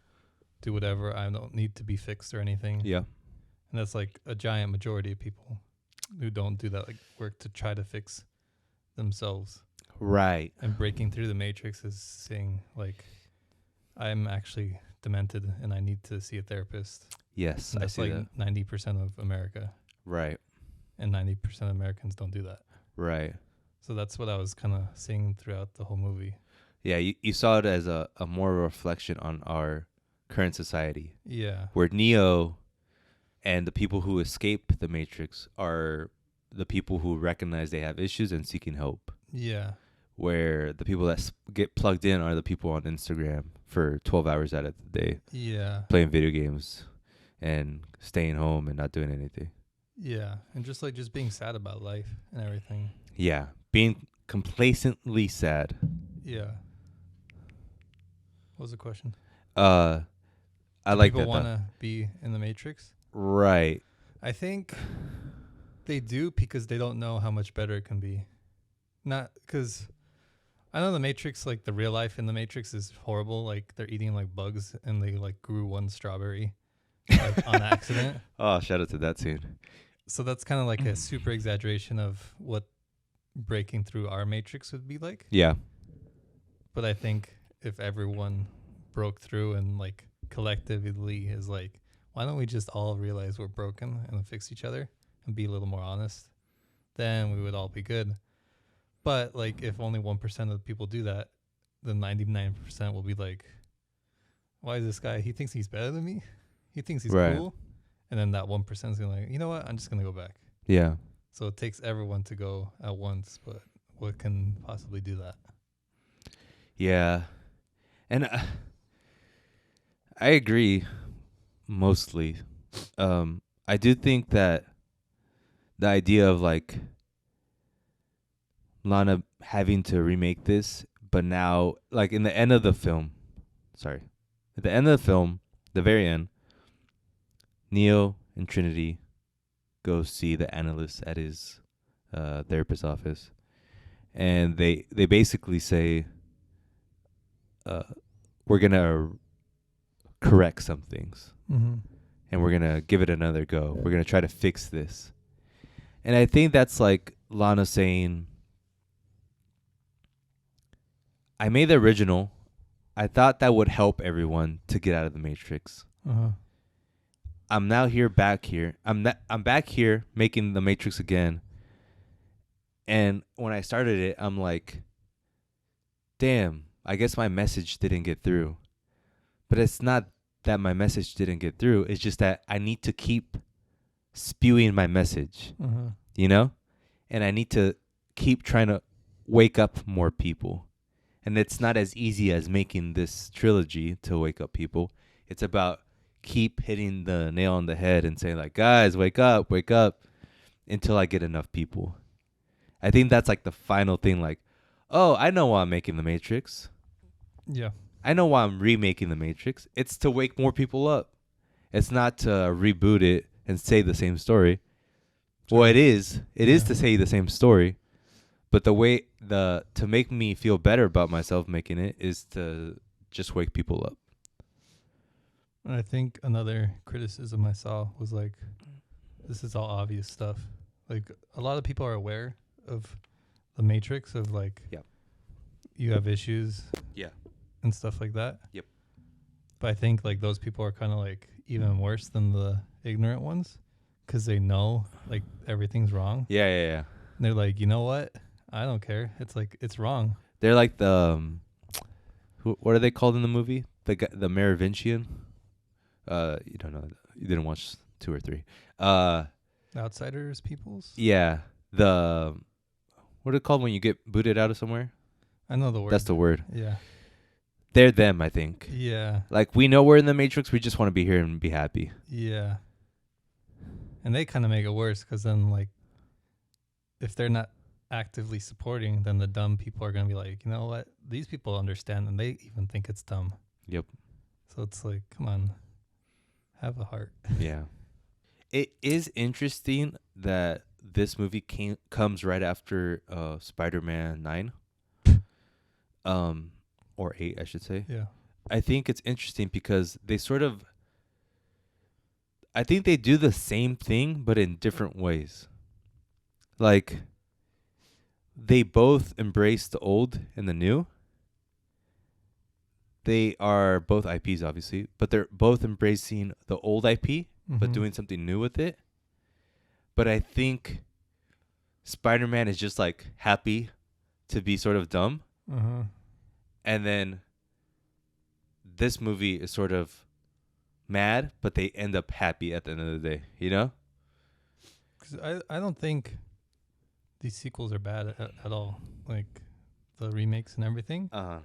do whatever. I don't need to be fixed or anything. Yeah. And that's like a giant majority of people who don't do that, like work to try to fix themselves. Right. And breaking through the Matrix is saying like, I'm actually demented and I need to see a therapist. Yes, And I that's see like that. 90% of America. Right. And 90% of Americans don't do that. Right. So that's what I was kind of seeing throughout the whole movie. Yeah, you saw it as a more reflection on our current society. Yeah. Where Neo and the people who escape the Matrix are the people who recognize they have issues and seeking help. Yeah. Where the people that get plugged in are the people on Instagram for 12 hours out of the day. Yeah. Playing video games and staying home and not doing anything. Yeah. And just being sad about life and everything. Yeah. Being complacently sad. Yeah. What was the question? I Do like people that. want to be in the Matrix? Right. I think they do because they don't know how much better it can be. Not because I know the Matrix, like the real life in the Matrix is horrible. Like they're eating like bugs and they like grew one strawberry like, on accident. Oh, shout out to that scene. So that's kind of like a super exaggeration of what breaking through our Matrix would be like. Yeah. But I think if everyone broke through and like collectively is like, why don't we just all realize we're broken and fix each other and be a little more honest, then we would all be good. But like if only 1% of the people do that, then 99% will be like, why is this guy, he thinks he's better than me? He thinks he's cool. And then that 1% is going to like, you know what? I'm just going to go back. Yeah. So it takes everyone to go at once, but what can possibly do that? Yeah. And I agree mostly. I do think that the idea of like Lana having to remake this, but now like in the end of the film, at the end of the film, the very end, Neo and Trinity go see the analyst at his therapist's office, and they basically say, we're gonna correct some things, and we're gonna give it another go. We're gonna try to fix this. And I think that's like Lana saying, I made the original. I thought that would help everyone to get out of the Matrix. I'm now back here. I'm back here making the Matrix again. And when I started it, I'm like, damn, I guess my message didn't get through. But it's not that my message didn't get through. It's just that I need to keep spewing my message, you know? And I need to keep trying to wake up more people. And it's not as easy as making this trilogy to wake up people. It's about keep hitting the nail on the head and saying like, guys, wake up, until I get enough people. I think that's like the final thing. Like, oh, I know why I'm making the Matrix. Yeah. I know why I'm remaking the Matrix. It's to wake more people up. It's not to reboot it and say the same story. Well, it is to say the same story, but the way to make me feel better about myself making it is to just wake people up. And I think another criticism I saw was like, this is all obvious stuff. Like a lot of people are aware of the Matrix of like, Yep. You have issues, Yeah, and stuff like that. Yep. But I think like those people are kind of like even worse than the ignorant ones, because they know like everything's wrong. yeah. And they're like, you know what? I don't care. It's like it's wrong. They're like the what are they called in the movie? The Merovingian. You don't know. You didn't watch 2 or 3. Outsiders, peoples. Yeah. What are it called when you get booted out of somewhere? I know the word. That's the word. Yeah. They're them, I think. Yeah. Like, we know we're in the Matrix. We just want to be here and be happy. Yeah. And they kind of make it worse because then, like, if they're not actively supporting, then the dumb people are going to be like, you know what? These people understand and they even think it's dumb. Yep. So it's like, come on, have a heart. Yeah. It is interesting that this movie comes right after Spider-Man 9. Or 8, I should say. Yeah. I think it's interesting because I think they do the same thing, but in different ways. Like, they both embrace the old and the new. They are both IPs, obviously, but they're both embracing the old IP, but doing something new with it. But I think Spider-Man is just, like, happy to be sort of dumb. And then this movie is sort of mad, but they end up happy at the end of the day, you know? Because I don't think these sequels are bad at all. Like, the remakes and everything. Uh-huh.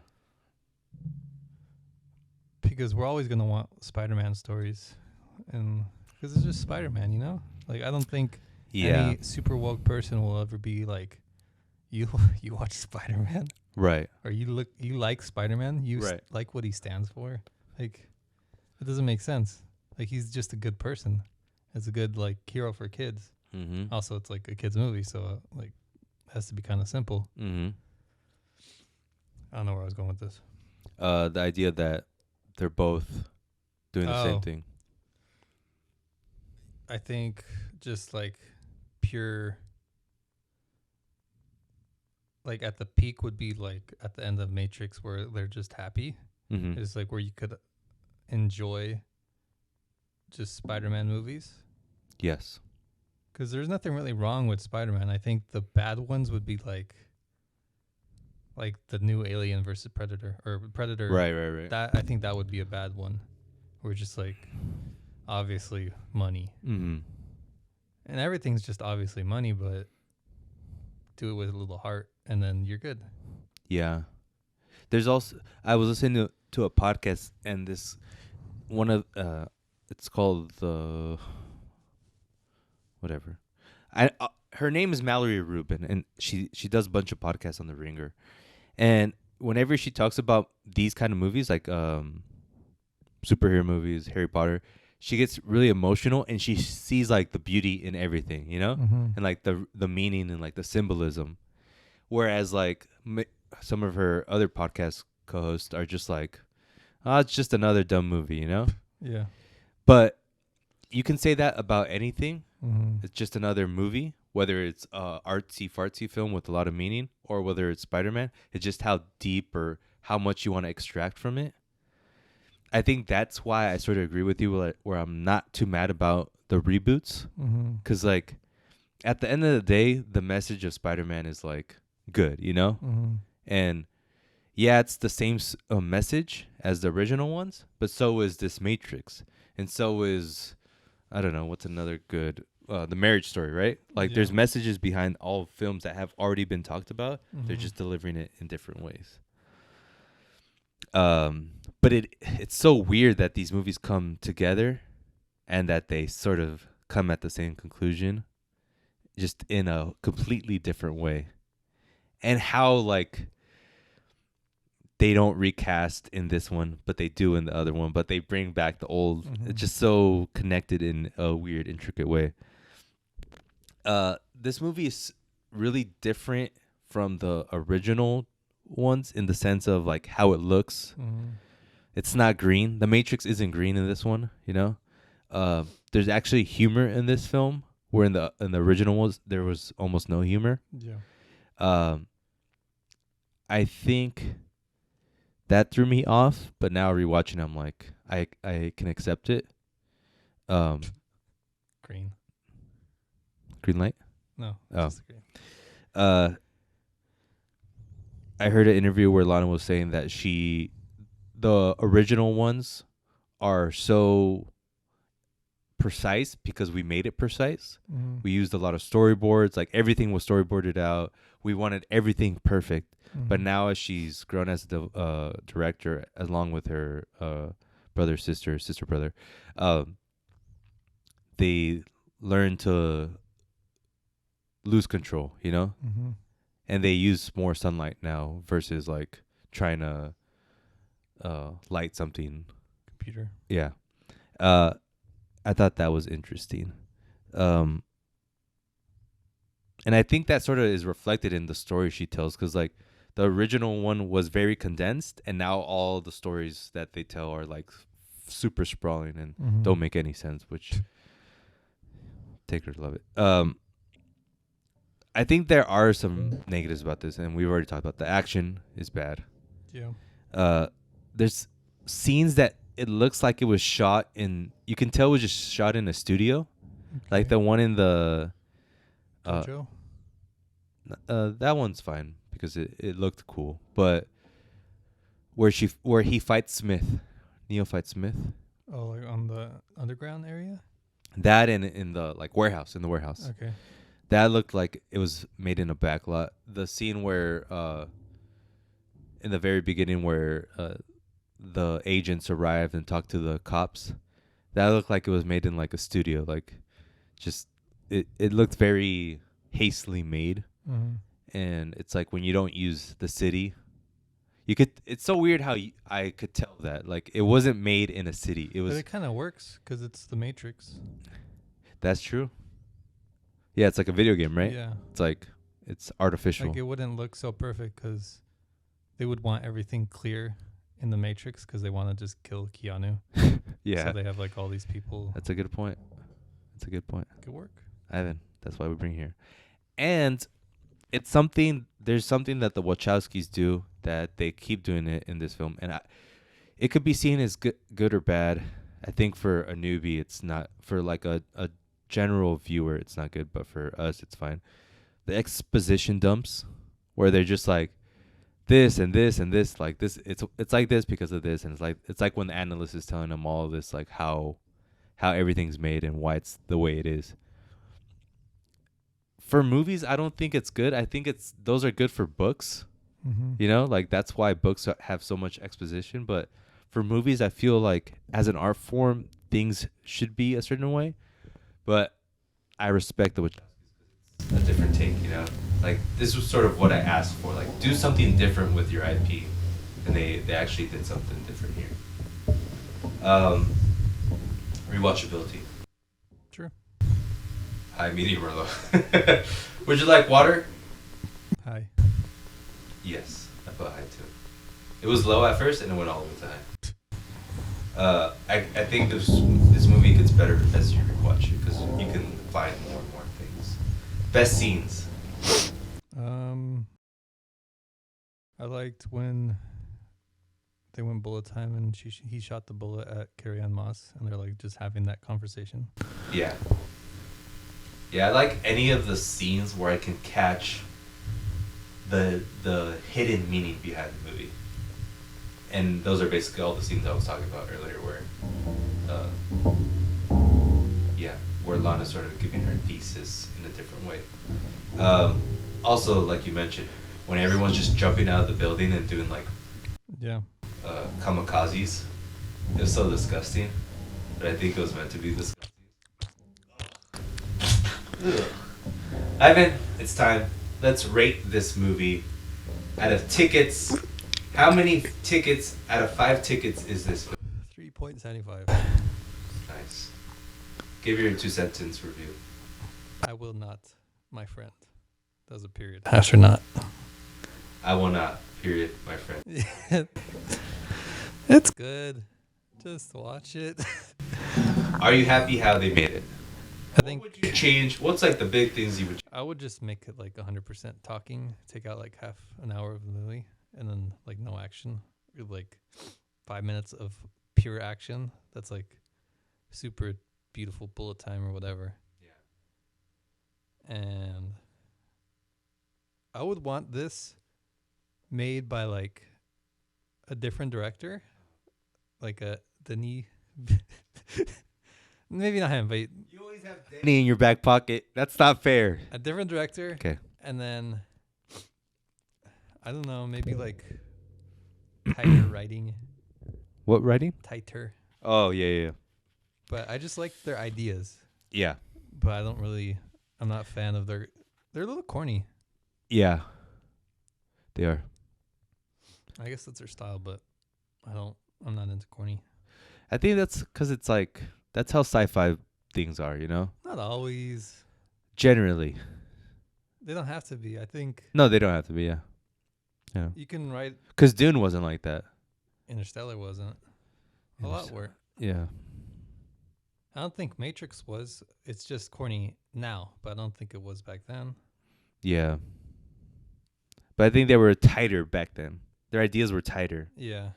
Because we're always going to want Spider-Man stories. And because it's just Spider-Man, you know? Like, I don't think any super woke person will ever be like, you watch Spider-Man? Right. Or you like Spider-Man? You like what he stands for? Like, it doesn't make sense. Like, he's just a good person. It's a good, like, hero for kids. Mm-hmm. Also, it's like a kid's movie, so like, it has to be kind of simple. Mm-hmm. I don't know where I was going with this. The idea that they're both doing the same thing. I think just like pure, like at the peak would be like at the end of Matrix where they're just happy. Mm-hmm. It's like where you could enjoy just Spider-Man movies. Yes. Because there's nothing really wrong with Spider-Man. I think the bad ones would be like the new Alien versus Predator or Predator. Right. That I think that would be a bad one. We're just like obviously money. Mm-hmm. And everything's just obviously money, but do it with a little heart and then you're good. Yeah. There's also, I was listening to a podcast and this one of, it's called whatever. Her name is Mallory Rubin, and she does a bunch of podcasts on The Ringer. And whenever she talks about these kind of movies, like superhero movies, Harry Potter, she gets really emotional, and she sees like the beauty in everything, you know, and like the meaning and like the symbolism. Whereas like some of her other podcast co-hosts are just like, oh, it's just another dumb movie, you know? Yeah. But you can say that about anything. Mm-hmm. It's just another movie, whether it's artsy fartsy film with a lot of meaning or whether it's Spider-Man. It's just how deep or how much you want to extract from it. I think that's why I sort of agree with you where I'm not too mad about the reboots. Because like at the end of the day, the message of Spider-Man is like good, you know? And yeah, it's the same message as the original ones, but so is this Matrix. And so is, I don't know, what's another good, The Marriage Story, right? Like there's messages behind all films that have already been talked about. They're just delivering it in different ways. But it's so weird that these movies come together and that they sort of come at the same conclusion, just in a completely different way. And how like they don't recast in this one, but they do in the other one. But they bring back the old. Mhm. It's just so connected in a weird, intricate way. This movie is really different from the original ones in the sense of like how it looks. Mhm. It's not green. The Matrix isn't green in this one. There's actually humor in this film, where in the original ones there was almost no humor. Yeah. I think that threw me off, but now rewatching, I'm like, I can accept it. Green. Green light. No. Oh. Just green. I heard an interview where Lana was saying that the original ones are so precise because we made it precise. Mhm. We used a lot of storyboards, like everything was storyboarded out. We wanted everything perfect. But Mhm. now as she's grown as the director, along with her sister brother, they learn to lose control, Mhm. and they use more sunlight now versus like trying to light something. Computer. Yeah. I thought that was interesting. And I think that sort of is reflected in the story she tells, because like the original one was very condensed, and now all the stories that they tell are like super sprawling and Mhm. don't make any sense, which take her to love it. I think there are some negatives about this, and we've already talked about the action is bad. Yeah. There's scenes that it looks like it was shot in, you can tell it was just shot in a studio. Like Okay. the one in the Jojo. that one's fine because it looked cool. But where he fights Smith, Neo fights Smith. Oh, like on the underground area. That and in the like warehouse, Okay. that looked like it was made in a backlot. The scene where in the very beginning where the agents arrived and talked to the cops, that looked like it was made in like a studio. Like just it looked very hastily made. Mhm. And it's like when you don't use the city, it's so weird how I could tell that like it wasn't made in a city. It But was. it kind of works because it's the Matrix. That's true. Yeah, it's like a video game, right? Yeah. It's like it's artificial. Like it wouldn't look so perfect because they would want everything clear in the Matrix because they want to just kill Keanu. Yeah, So they have like all these people. that's a good point. Could work. Ivan, that's why we bring here. And it's something. There's something that the Wachowskis do that they keep doing it in this film, and it could be seen as good or bad. I think for a newbie, it's not. For like a general viewer, it's not good, but for us, it's fine. The exposition dumps, where they're just like this and this and this, like this. It's like this because of this, and it's like when the analyst is telling them all of this, like how everything's made and why it's the way it is. For movies, I don't think it's good. I think those are good for books. Mm-hmm. Like that's why books have so much exposition. But for movies, I feel like as an art form, things should be a certain way. But I respect the Wachowskis. A different take, Like this was sort of what I asked for. Like do something different with your IP, and they actually did something different here. Rewatchability. Sure. High, medium, or low. Would you like water? Hi. Yes, I put high too. It was low at first, and it went all the way to high. I think this movie gets better as you rewatch it because you can find more and more things. Best scenes. I liked when they went bullet time and he shot the bullet at Carrie-Anne Moss and they're like just having that conversation. Yeah. Yeah, I like any of the scenes where I can catch the hidden meaning behind the movie. And those are basically all the scenes I was talking about earlier where where Lana's sort of giving her thesis in a different way. Also, like you mentioned, when everyone's just jumping out of the building and doing like kamikazes, it was so disgusting, but I think it was meant to be disgusting. Ugh. Ivan, it's time. Let's rate this movie out of tickets. How many tickets out of 5 tickets is this? 3.75. Nice. Give your 2-sentence review. I will not, my friend. That was a period. Astronaut. I will not. Period, my friend. It's good. Just watch it. Are you happy how they made it? I think What would you change? What's like the big things you would change? I would just make it like 100% talking, take out like half an hour of the movie, and then like no action, or like 5 minutes of pure action. That's like super beautiful bullet time or whatever. Yeah. And I would want this made by like a different director, like a Denis. Maybe not him, but You always have Danny in your back pocket. That's not fair. a different director. Okay. And then I don't know, maybe like tighter writing, What writing? tighter. Oh, yeah. But I just like their ideas. Yeah. But I'm not a fan of they're a little corny. Yeah. They are. I guess that's their style, but I'm not into corny. I think that's because it's like, that's how sci-fi things are, you know? Not always. Generally. They don't have to be. I think No, they don't have to be, yeah. Yeah. you can write. Because Dune wasn't like that. Interstellar wasn't. A lot were. Yeah. I don't think Matrix was. It's just corny now, but I don't think it was back then. Yeah. But I think they were tighter back then. Their ideas were tighter. Yeah.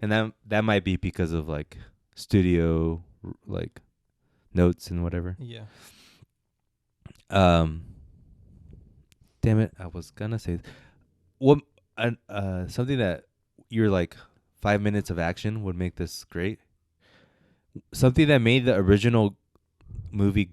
And that might be because of like studio like notes and whatever. Yeah. Damn it, I was gonna say what something that you're like 5 minutes of action would make this great. Something that made the original movie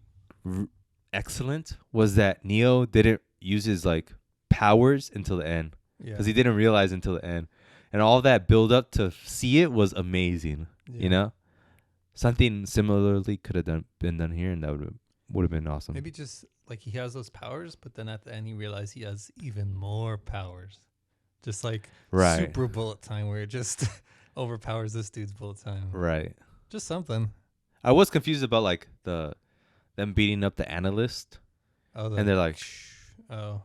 excellent was that Neo didn't use his like powers until the end. Yeah. Because he didn't realize until the end. And all that build up to see it was amazing. Yeah. You know? Something similarly could have been done here, and that would have been awesome. Maybe just like he has those powers, but then at the end he realized he has even more powers. Just like super bullet time where it just overpowers this dude's bullet time. Right. Just something. I was confused about like them beating up the analyst. Oh, and they're like, oh.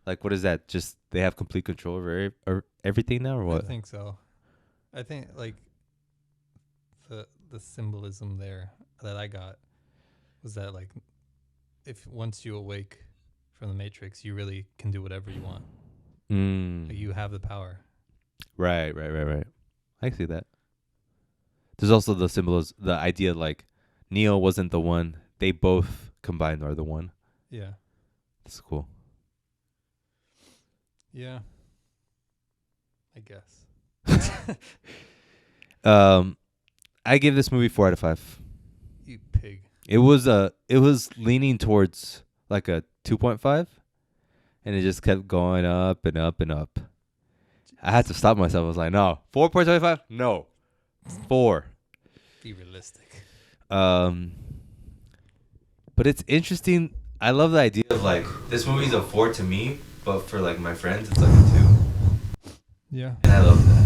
Like, what is that? Just they have complete control over everything now, or what? I think so. I think like the symbolism there that I got was that like if once you awake from the Matrix, you really can do whatever you want. Like, you have the power. Right. I see that. There's also the symbolism, the idea like Neo wasn't the one; they both combined are the one. Yeah. That's cool. Yeah. I guess. I give this movie 4 out of 5. You pig. It was leaning towards like a 2.5, and it just kept going up and up and up. I had to stop myself. I was like, no, 4.25, no, 4. Be realistic. But it's interesting. I love the idea of like this movie's a 4 to me, but for like my friends, it's like a 2. Yeah. And I love that.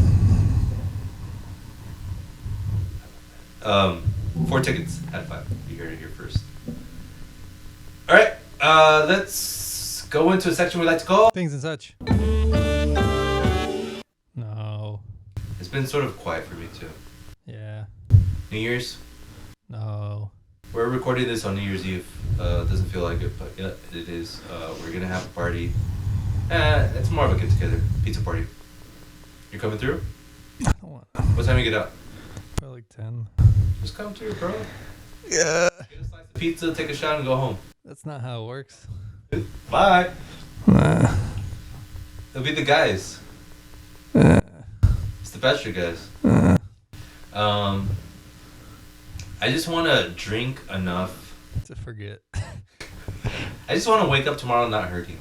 4 tickets out of 5. You heard it here first. All right, let's go into a section we like to call Things and such. No. It's been sort of quiet for me too. Yeah. New Year's. No. We're recording this on New Year's Eve. Doesn't feel like it, but yeah, it is. We're gonna have a party. It's more of a get together pizza party. You coming through? I don't want. What time you get out? Probably like 10. Just come through, bro. Yeah. Get a slice of pizza, take a shot, and go home. That's not how it works. Bye. Nah. It'll be the guys. It's the Bachelor guys. I just want to drink enough to forget. I just want to wake up tomorrow not hurting.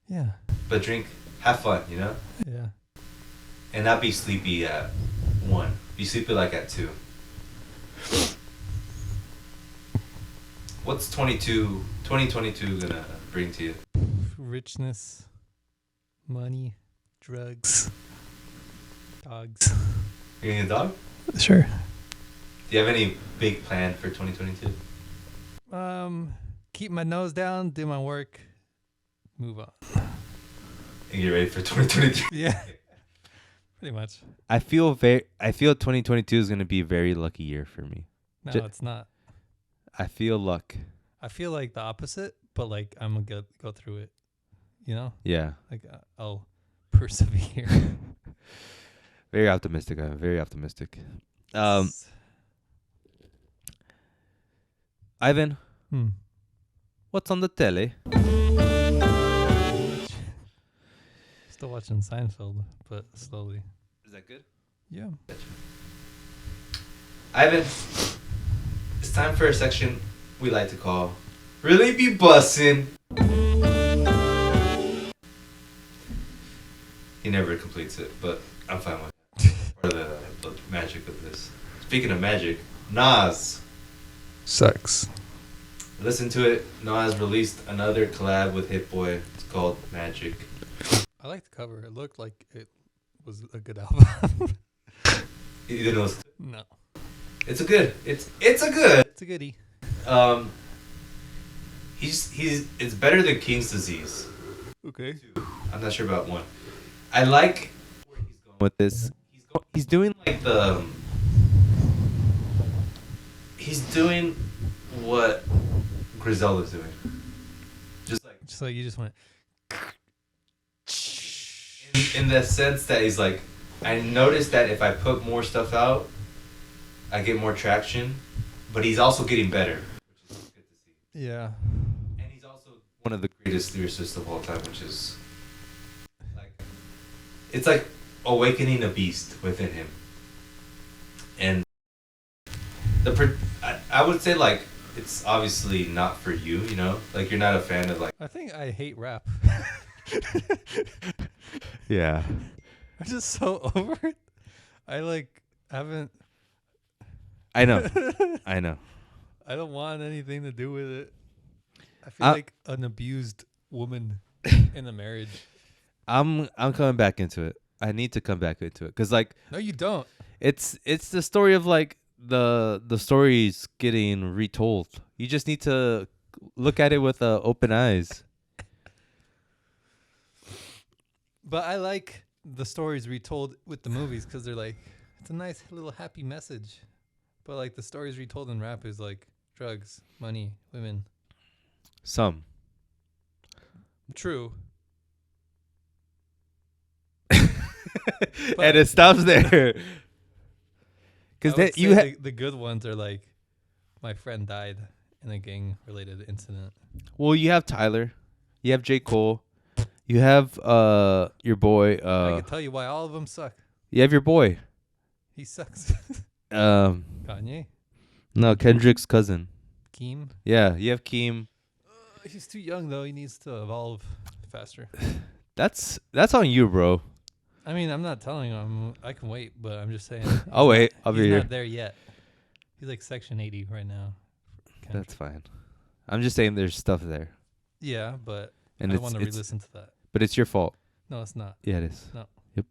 Yeah. But drink, have fun, you know? Yeah. And not be sleepy at 1. Be sleepy like at 2. What's 2022 gonna bring to you? Richness, money, drugs. Dogs. You're getting a dog? Sure. Do you have any big plan for 2022? Keep my nose down, do my work, move on. And get ready for 2023? Yeah. Pretty much. I feel 2022 is going to be a very lucky year for me. No, it's not. I feel luck. I feel like the opposite, but like I'm gonna go through it. You know? Yeah. Like I'll persevere. Very optimistic. I'm very optimistic. Ivan, what's on the telly? Still watching Seinfeld, but slowly. Is that good? Yeah. Ivan, it's time for a section we like to call Really Be Bussin'. He never completes it, but I'm fine with it. Part of the magic of this. Speaking of magic, Nas. Sucks. Listen to it. Nas released another collab with Hit Boy. It's called Magic. I like the cover. It looked like it was a good album. You didn't listen to it? No. It's a good. It's a good. It's a goodie. It's better than King's Disease. Okay. I'm not sure about one. I like where he's going with this. He's doing like he's doing what Griselda's doing. Just like you just went. in the sense that he's like, I noticed that if I put more stuff out, I get more traction, but he's also getting better, which is good to see. Yeah. And he's also one of the greatest lyricists of all time, which is like, it's like awakening a beast within him. And I would say like, it's obviously not for you, you know? Like you're not a fan of like... I think I hate rap. Yeah. I'm just so over it. I like haven't... I know. I know. I don't want anything to do with it. I feel like an abused woman in a marriage. I'm coming back into it. I need to come back into it because like... No, you don't. It's the story of like the stories getting retold. You just need to look at it with open eyes. But I like the stories retold with the movies because they're like, it's a nice little happy message. But like the stories retold in rap is like drugs, money, women. Some. True. And it stops there. Because the good ones are like, my friend died in a gang-related incident. Well, you have Tyler, you have J. Cole, you have your boy. I can tell you why all of them suck. You have your boy. He sucks. Kanye. No, Kendrick's cousin. Keem. Yeah, you have Keem. He's too young though. He needs to evolve faster. That's on you, bro. I mean, I'm not telling him. I can wait, but I'm just saying. I'll wait. I'll be here. here. He's not there yet. He's like Section 80 right now. That's fine. I'm just saying there's stuff there. Yeah, but and I don't want to re-listen to that. But it's your fault. No, it's not. Yeah, it is. No. Yep.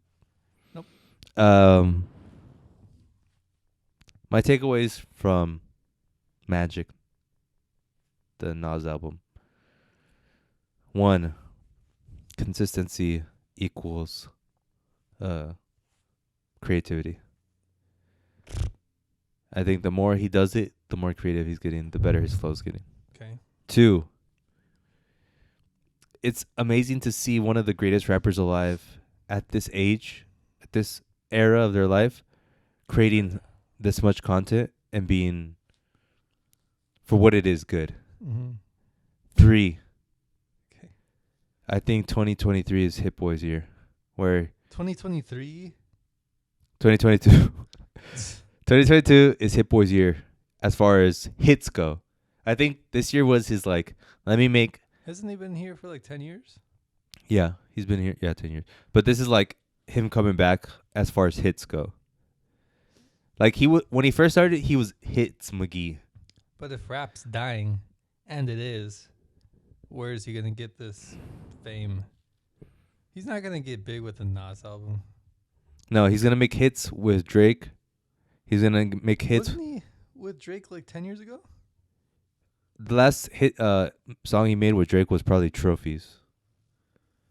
Nope. My takeaways from Magic, the Nas album. 1, consistency equals creativity. I think the more he does it, the more creative he's getting, the better his flow's getting. Okay. 2, it's amazing to see one of the greatest rappers alive at this age, at this era of their life, creating this much content and being, for what it is, good. Mm-hmm. 3, okay. I think 2023 is Hit Boy's year, where 2023, 2022, 2022 is Hit Boy's year as far as hits go. I think this year was his like, let me make. Hasn't he been here for like 10 years? Yeah, he's been here. Yeah, 10 years. But this is like him coming back as far as hits go. Like when he first started, he was Hits McGee. But if rap's dying, and it is, where is he gonna get this fame? He's not gonna get big with a Nas album. No, he's gonna make hits with Drake. He's gonna make hits. Wasn't he with Drake like 10 years ago? The last hit song he made with Drake was probably Trophies.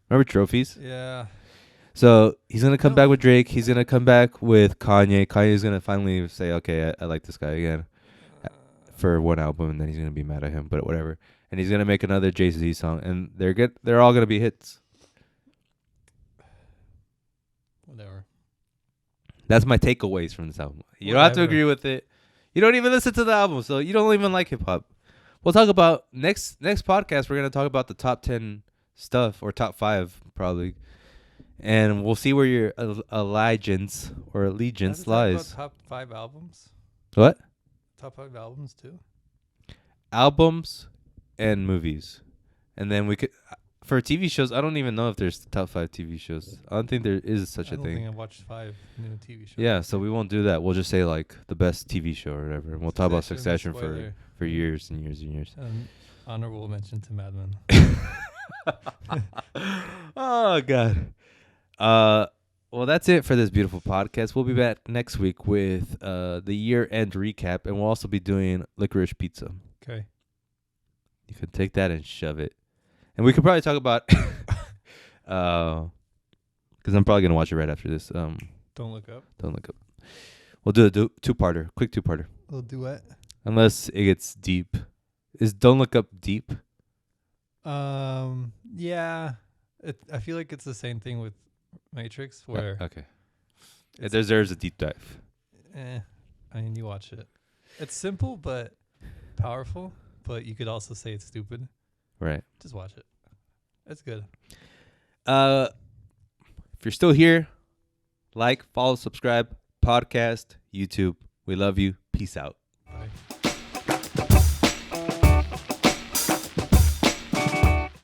Remember Trophies? Yeah. So he's gonna come No. back with Drake. He's gonna come back with Kanye. Kanye's gonna finally say, "Okay, I like this guy again," for one album, and then he's gonna be mad at him. But whatever. And he's gonna make another Jay-Z song, and they're all gonna be hits. Whatever. That's my takeaways from this album. You don't have to Whatever. agree with it. You don't even listen to the album, so you don't even like hip hop. We'll talk about next podcast. We're gonna talk about the top 10 stuff, or top 5 probably, and we'll see where your allegiance Does it talk lies. about top 5 albums? What? Top 5 albums too? Albums and movies, and then we could for TV shows. I don't even know if there's top 5 TV shows. I don't think there is such I a don't thing. think I watched 5 new TV shows. Yeah, so we won't do that. We'll just say like the best TV show or whatever, and we'll talk about Succession Spoiler. for years and years and years. Honorable mention to Mad Men. Oh God. Well, that's it for this beautiful podcast. We'll be back next week with the year-end recap, and we'll also be doing licorice pizza. Okay. You can take that and shove it, and we could probably talk about because I'm probably gonna watch it right after this. Don't Look Up. Don't Look Up. We'll do a two-parter, quick two-parter, A little duet. unless it gets deep. Is Don't Look Up deep? Yeah. I feel like it's the same thing with Matrix, where Okay. It deserves a deep dive. I mean, you watch it. It's simple but powerful, but you could also say it's stupid. Right. Just watch it. It's good. If you're still here, like, follow, subscribe, podcast, YouTube. We love you. Peace out.